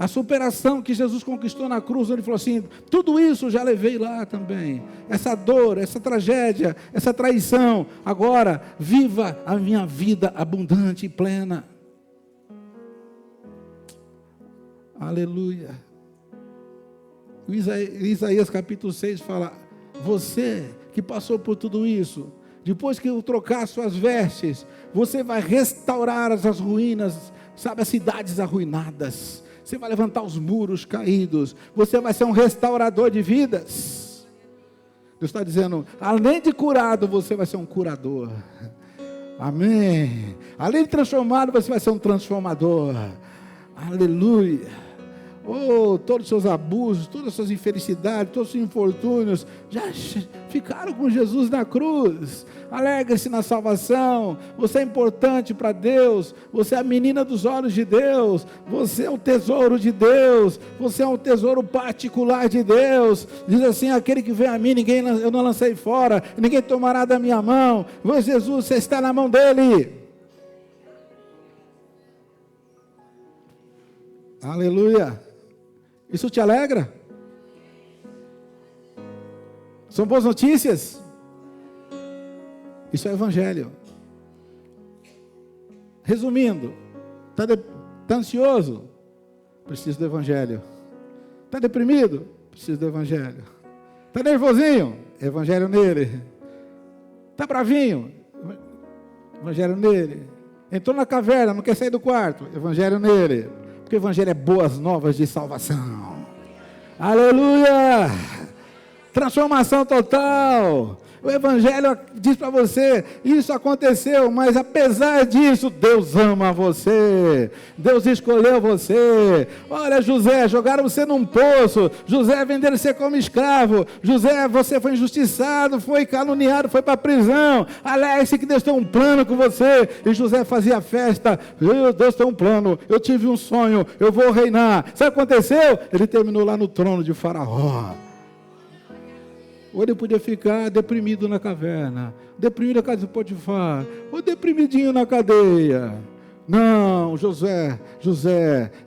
A superação que Jesus conquistou na cruz, ele falou assim: tudo isso eu já levei lá também. Essa dor, essa tragédia, essa traição. Agora, viva a minha vida abundante e plena. Aleluia. Isaías capítulo 6 fala: você que passou por tudo isso, depois que eu trocar suas vestes, você vai restaurar as ruínas, sabe, as cidades arruinadas. Você vai levantar os muros caídos. Você vai ser um restaurador de vidas. Deus está dizendo: além de curado, você vai ser um curador. Amém. Além de transformado, você vai ser um transformador. Aleluia. Oh, todos os seus abusos, todas as suas infelicidades, todos os seus infortúnios já ficaram com Jesus na cruz. Alegre-se na salvação. Você é importante para Deus. Você é a menina dos olhos de Deus. Você é o tesouro de Deus. Você é um tesouro particular de Deus. Diz assim: aquele que vem a mim, eu não lancei fora, ninguém tomará da minha mão. Pois Jesus, você está na mão dele. Aleluia. Isso te alegra? São boas notícias? Isso é evangelho. Resumindo, está ansioso? Precisa do evangelho. Está deprimido? Precisa do evangelho. Está nervosinho? Evangelho nele. Está bravinho? Evangelho nele. Entrou na caverna, não quer sair do quarto? Evangelho nele. Porque o evangelho é boas novas de salvação. Aleluia! Transformação total. O evangelho diz para você: isso aconteceu, mas apesar disso, Deus ama você. Deus escolheu você. Olha, José, jogaram você num poço. José, venderam você como escravo. José, você foi injustiçado, foi caluniado, foi para a prisão. Alegre-se que Deus tem um plano com você. E José fazia festa. Deus tem um plano, eu tive um sonho, eu vou reinar. Sabe o que aconteceu? Ele terminou lá no trono de Faraó. Ou ele podia ficar deprimido na caverna, deprimido na casa de Potifar, ou deprimidinho na cadeia. Não, José,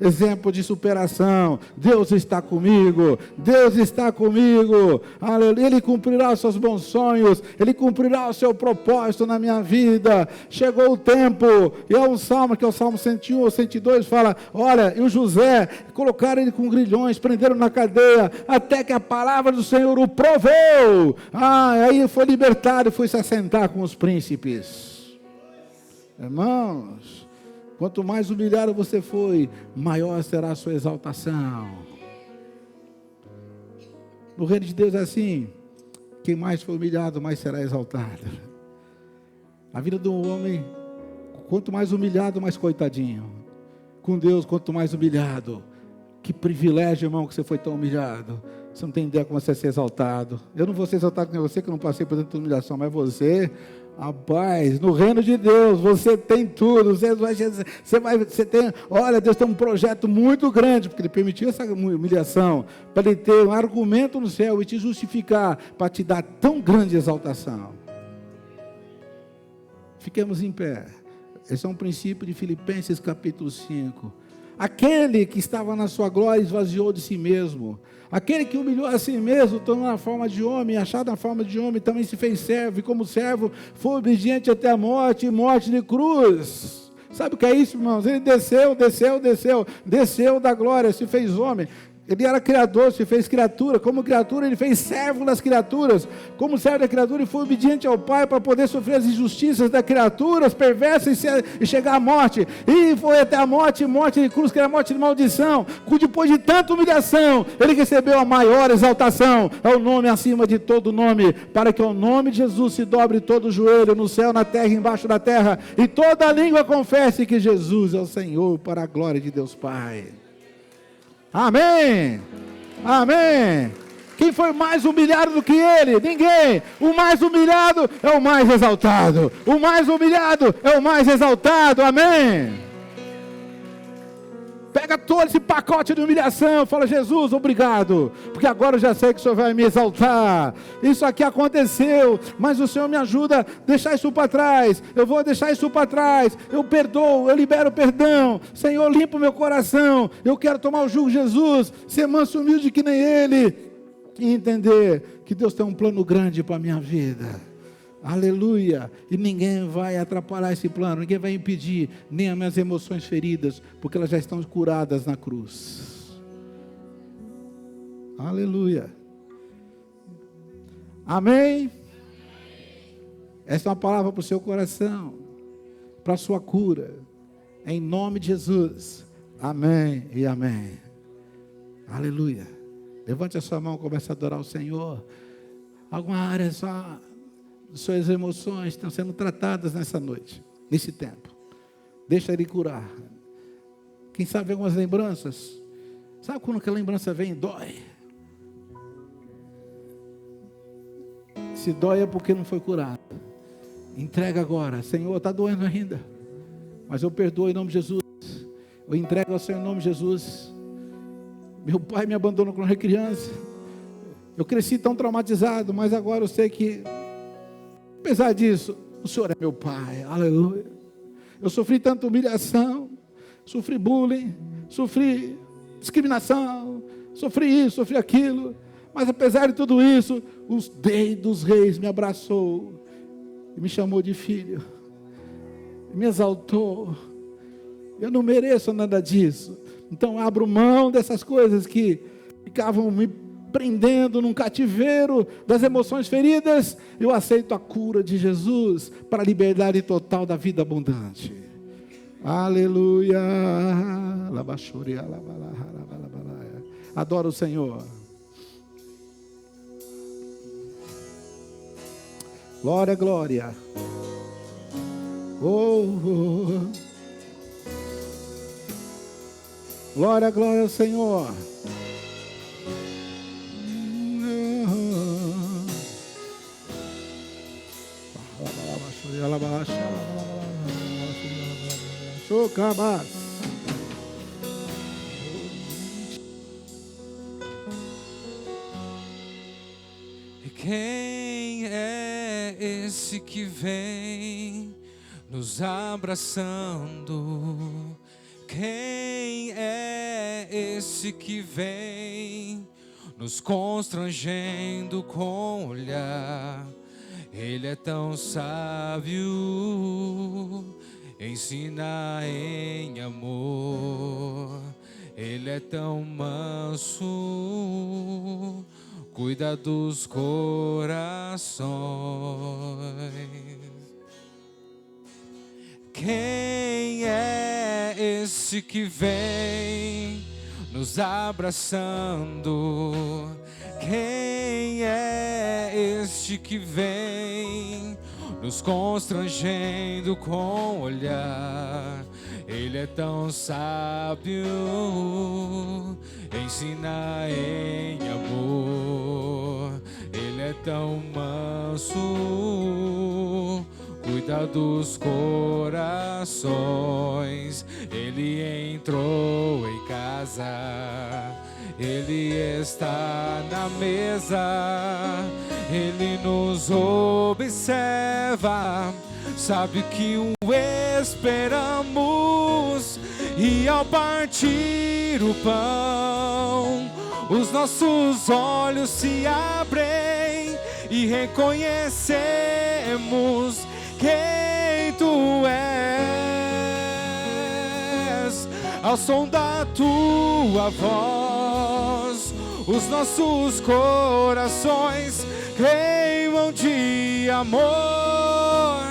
exemplo de superação. Deus está comigo, Deus está comigo. Aleluia. Ele cumprirá os seus bons sonhos, Ele cumprirá o seu propósito na minha vida. Chegou o tempo, e é um salmo, que é o Salmo 101 ou 102, fala: olha, e o José, colocaram ele com grilhões, prenderam na cadeia, até que a palavra do Senhor o provou. Aí foi libertado e foi se assentar com os príncipes. Irmãos, quanto mais humilhado você foi, maior será a sua exaltação. No reino de Deus é assim: quem mais for humilhado, mais será exaltado. A vida do homem, quanto mais humilhado, mais coitadinho. Com Deus, quanto mais humilhado. Que privilégio, irmão, que você foi tão humilhado. Você não tem ideia como você vai ser exaltado. Eu não vou ser exaltado com você, que eu não passei por tanta humilhação, mas você... Rapaz, no reino de Deus você tem tudo. Você tem, olha, Deus tem um projeto muito grande, porque Ele permitiu essa humilhação, para Ele ter um argumento no céu e te justificar, para te dar tão grande exaltação. Fiquemos em pé. Esse é um princípio de Filipenses capítulo 5. Aquele que estava na sua glória esvaziou de si mesmo. Aquele que humilhou a si mesmo, tomou a forma de homem, achado na forma de homem, também se fez servo, e como servo foi obediente até a morte, e morte de cruz. Sabe o que é isso, irmãos? Ele desceu da glória, se fez homem. Ele era criador, se fez criatura. Como criatura, ele fez servo das criaturas. Como servo da criatura, ele foi obediente ao Pai para poder sofrer as injustiças das criaturas perversas e chegar à morte. E foi até a morte de cruz, que era a morte de maldição. Depois de tanta humilhação, ele recebeu a maior exaltação. É o nome acima de todo nome, para que o nome de Jesus se dobre todo o joelho, no céu, na terra, embaixo da terra, e toda a língua confesse que Jesus é o Senhor, para a glória de Deus Pai. Amém, amém. Quem foi mais humilhado do que ele? Ninguém. O mais humilhado é o mais exaltado. O mais humilhado é o mais exaltado. Amém. Pega todo esse pacote de humilhação, fala: Jesus, obrigado, porque agora eu já sei que o Senhor vai me exaltar. Isso aqui aconteceu, mas o Senhor me ajuda a deixar isso para trás. Eu vou deixar isso para trás. Eu perdoo, eu libero perdão. Senhor, limpa o meu coração. Eu quero tomar o jugo de Jesus, ser manso e humilde que nem Ele, e entender que Deus tem um plano grande para a minha vida. Aleluia, e ninguém vai atrapalhar esse plano, ninguém vai impedir, nem as minhas emoções feridas, porque elas já estão curadas na cruz. Aleluia, amém? Essa é uma palavra para o seu coração, para a sua cura, em nome de Jesus, amém e amém. Aleluia, levante a sua mão, comece a adorar o Senhor. Alguma área só... suas emoções estão sendo tratadas nessa noite, nesse tempo. Deixa Ele curar. Quem sabe algumas lembranças. Sabe quando aquela lembrança vem e dói? Se dói é porque não foi curado. Entrega agora. Senhor, está doendo ainda, mas eu perdoo em nome de Jesus. Eu entrego ao Senhor em nome de Jesus. Meu pai me abandonou quando eu era criança. Eu cresci tão traumatizado, mas agora eu sei que, apesar disso, o Senhor é meu Pai, aleluia. Eu sofri tanta humilhação, sofri bullying, sofri discriminação, sofri isso, sofri aquilo, mas apesar de tudo isso, o Rei dos Reis me abraçou, e me chamou de filho, me exaltou. Eu não mereço nada disso, então abro mão dessas coisas que ficavam me prendendo num cativeiro das emoções feridas. Eu aceito a cura de Jesus para a liberdade total da vida abundante. Aleluia. Adoro o Senhor. Glória, glória. Oh, oh. Glória, glória ao Senhor. E quem é esse que vem nos abraçando? Quem é esse que vem nos constrangendo com olhar? Ele é tão sábio, ensina em amor. Ele é tão manso, cuida dos corações. Quem é esse que vem nos abraçando? Quem é este que vem nos constrangendo com olhar? Ele é tão sábio, ensina em amor. Ele é tão manso, cuida dos corações. Ele entrou em casa, Ele está na mesa, Ele nos observa, sabe que o esperamos, e ao partir o pão, os nossos olhos se abrem e reconhecemos quem Tu és. Ao som da Tua voz, os nossos corações queimam de amor,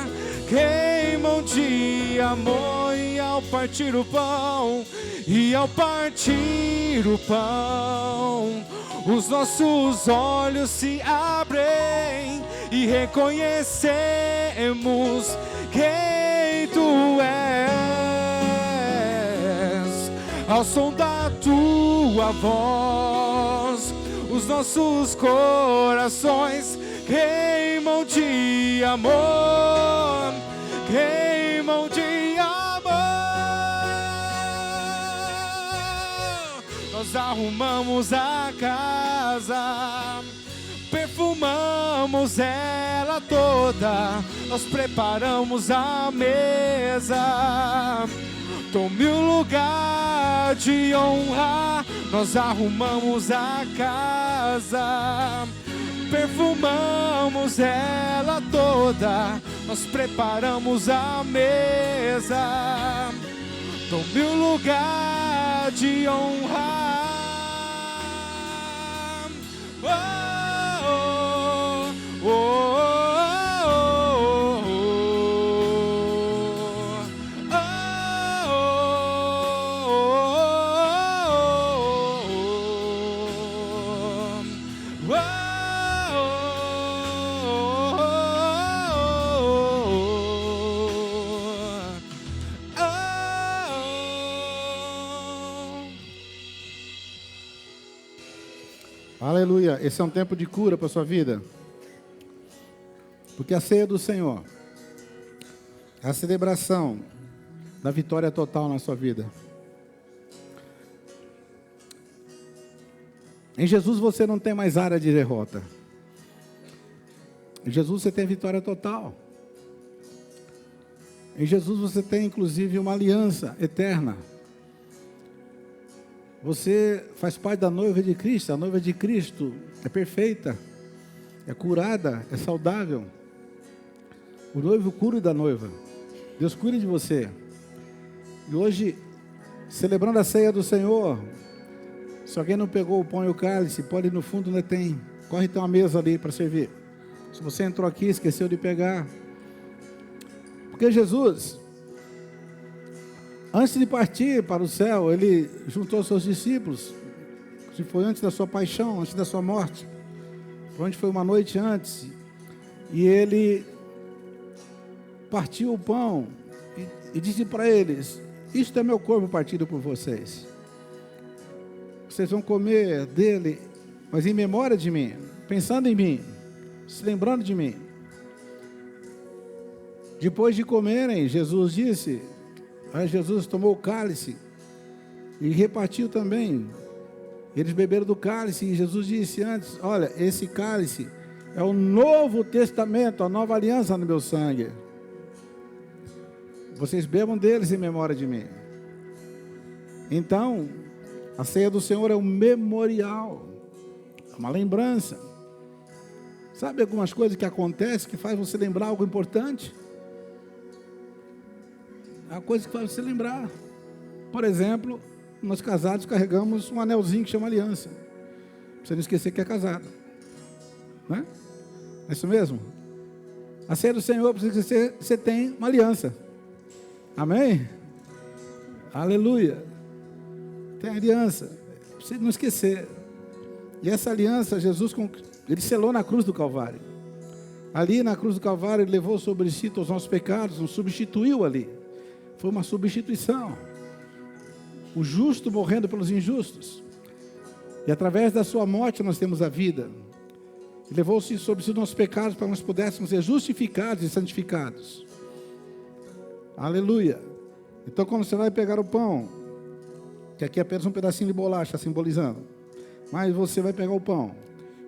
queimam de amor. E ao partir o pão, e ao partir o pão, os nossos olhos se abrem e reconhecemos quem Tu és. Ao som da Tua voz, os nossos corações queimam de amor, queimam de amor. nós arrumamos a casa, perfumamos ela toda, nós preparamos a mesa. Tome o lugar de honra, nós arrumamos a casa, perfumamos ela toda, nós preparamos a mesa. Tome o lugar de honra. Oh, oh, oh. Aleluia, esse é um tempo de cura para a sua vida, porque a ceia do Senhor é a celebração da vitória total na sua vida. Em Jesus você não tem mais área de derrota, em Jesus você tem vitória total, em Jesus você tem inclusive uma aliança eterna. Você faz parte da noiva de Cristo. A noiva de Cristo é perfeita, é curada, é saudável. O noivo cura da noiva. Deus cuida de você. E hoje, celebrando a ceia do Senhor, se alguém não pegou o pão e o cálice, pode ir no fundo, onde tem. Corre, tem uma mesa ali para servir. Se você entrou aqui, esqueceu de pegar. Porque Jesus, antes de partir para o céu, ele juntou seus discípulos. Se foi antes da sua paixão, antes da sua morte, provavelmente foi uma noite antes, e ele partiu o pão e disse para eles: isto é meu corpo partido por vocês. Vocês vão comer dele, mas em memória de mim, pensando em mim, se lembrando de mim. Depois de comerem, Jesus disse, aí Jesus tomou o cálice e repartiu também. Eles beberam do cálice e Jesus disse antes: olha, esse cálice é o novo testamento, a nova aliança no meu sangue. Vocês bebam deles em memória de mim. Então, a ceia do Senhor é um memorial, é uma lembrança. Sabe algumas coisas que acontecem que faz você lembrar algo importante? É uma coisa que faz você lembrar. Por exemplo, nós casados carregamos um anelzinho que chama aliança. Pra você não esquecer que é casado. Não é? É isso mesmo? A ceia do Senhor, você tem uma aliança. Amém? Aleluia. Tem aliança. Pra você não esquecer. E essa aliança, Jesus, ele selou na cruz do Calvário. Ali na cruz do Calvário, ele levou sobre si todos os nossos pecados, nos substituiu ali. Foi uma substituição. O justo morrendo pelos injustos. E através da sua morte nós temos a vida. Ele levou-se sobre si os nossos pecados para que nós pudéssemos ser justificados e santificados. Aleluia. Então quando você vai pegar o pão, que aqui é apenas um pedacinho de bolacha simbolizando, mas você vai pegar o pão,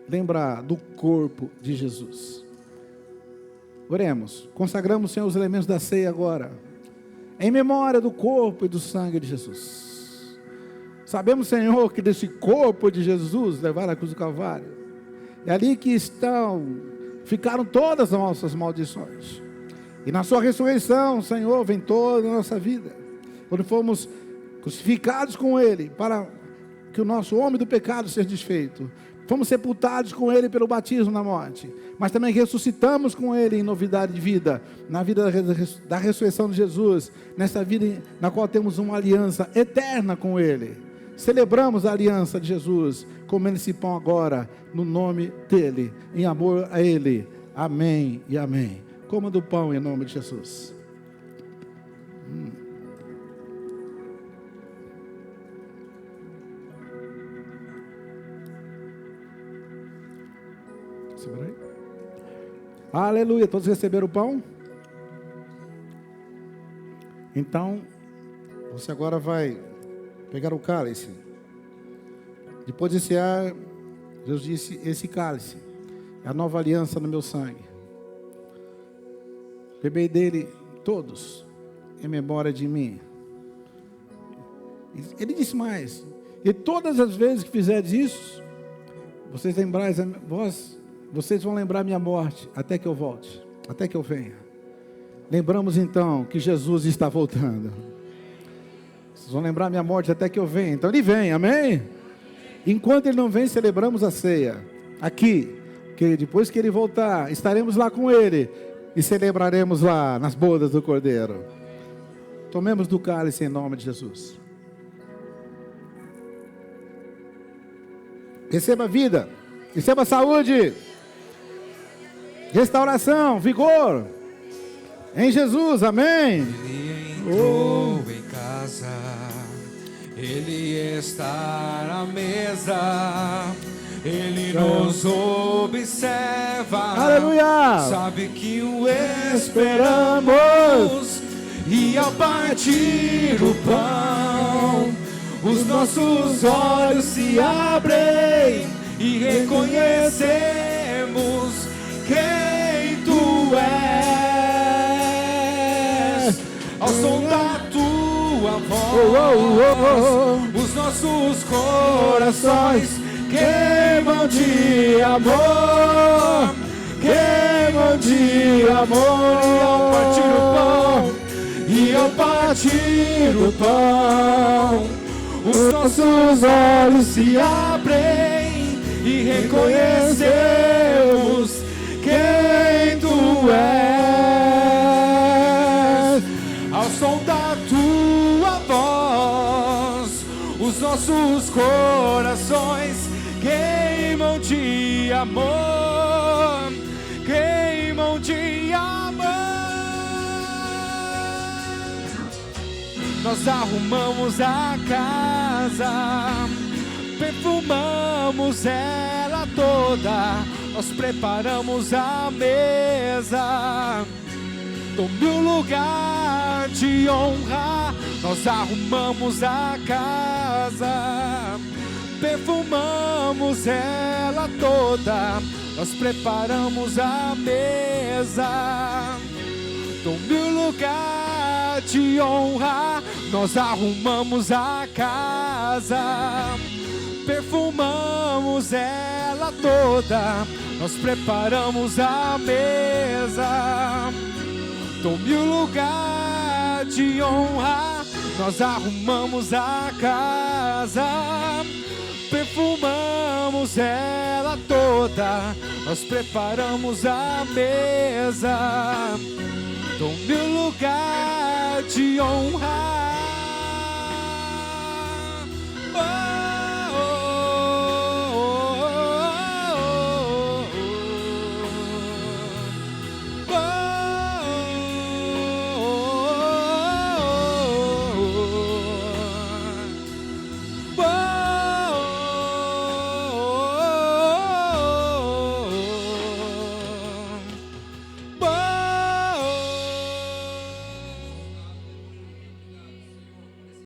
lembrar do corpo de Jesus. Oremos. Consagramos, Senhor, os elementos da ceia agora, em memória do corpo e do sangue de Jesus. Sabemos, Senhor, que desse corpo de Jesus levaram a cruz do Calvário. É ali que ficaram todas as nossas maldições. E na sua ressurreição, Senhor, vem toda a nossa vida. Quando fomos crucificados com Ele, para que o nosso homem do pecado seja desfeito. Fomos sepultados com Ele pelo batismo na morte. Mas também ressuscitamos com Ele em novidade de vida. Na vida da ressurreição de Jesus. Nessa vida na qual temos uma aliança eterna com Ele. Celebramos a aliança de Jesus, comendo esse pão agora, no nome dEle, em amor a Ele. Amém e amém. Coma do pão em nome de Jesus. Aleluia. Todos receberam o pão? Então, você agora vai pegar o cálice. Depois de cear, Jesus disse: esse cálice é a nova aliança no meu sangue. Bebei dele todos, em memória de mim. Ele disse mais: e todas as vezes que fizerdes isso, vocês vão lembrar minha morte, até que eu volte, até que eu venha. Lembramos então que Jesus está voltando. Vocês vão lembrar minha morte até que eu venha. Então ele vem, amém? Enquanto ele não vem, celebramos a ceia aqui, que depois que ele voltar, estaremos lá com ele e celebraremos lá nas bodas do Cordeiro. Tomemos do cálice em nome de Jesus. Receba vida, receba saúde, restauração, vigor em Jesus, amém. Ele entrou em casa, ele está à mesa, ele nos observa, aleluia, sabe que o esperamos, e ao partir o pão, os nossos olhos se abrem e reconhecemos quem tu és. Ao som da tua voz, os nossos corações queimam de amor, queimam de amor. E ao partir o pão, os nossos olhos se abrem e reconhecemos quem tu és. Ao som da tua voz, os nossos corações queimam de amor, queimam de amor. Nós arrumamos a casa, perfumamos ela toda, nós preparamos a mesa. Tome o lugar de honra, nós arrumamos a casa, perfumamos ela toda, nós preparamos a mesa. Tome o lugar de honra, nós arrumamos a casa, perfumamos ela toda, nós preparamos a mesa. Tome o lugar de honra, nós arrumamos a casa, perfumamos ela toda, nós preparamos a mesa. Tome o lugar de honra,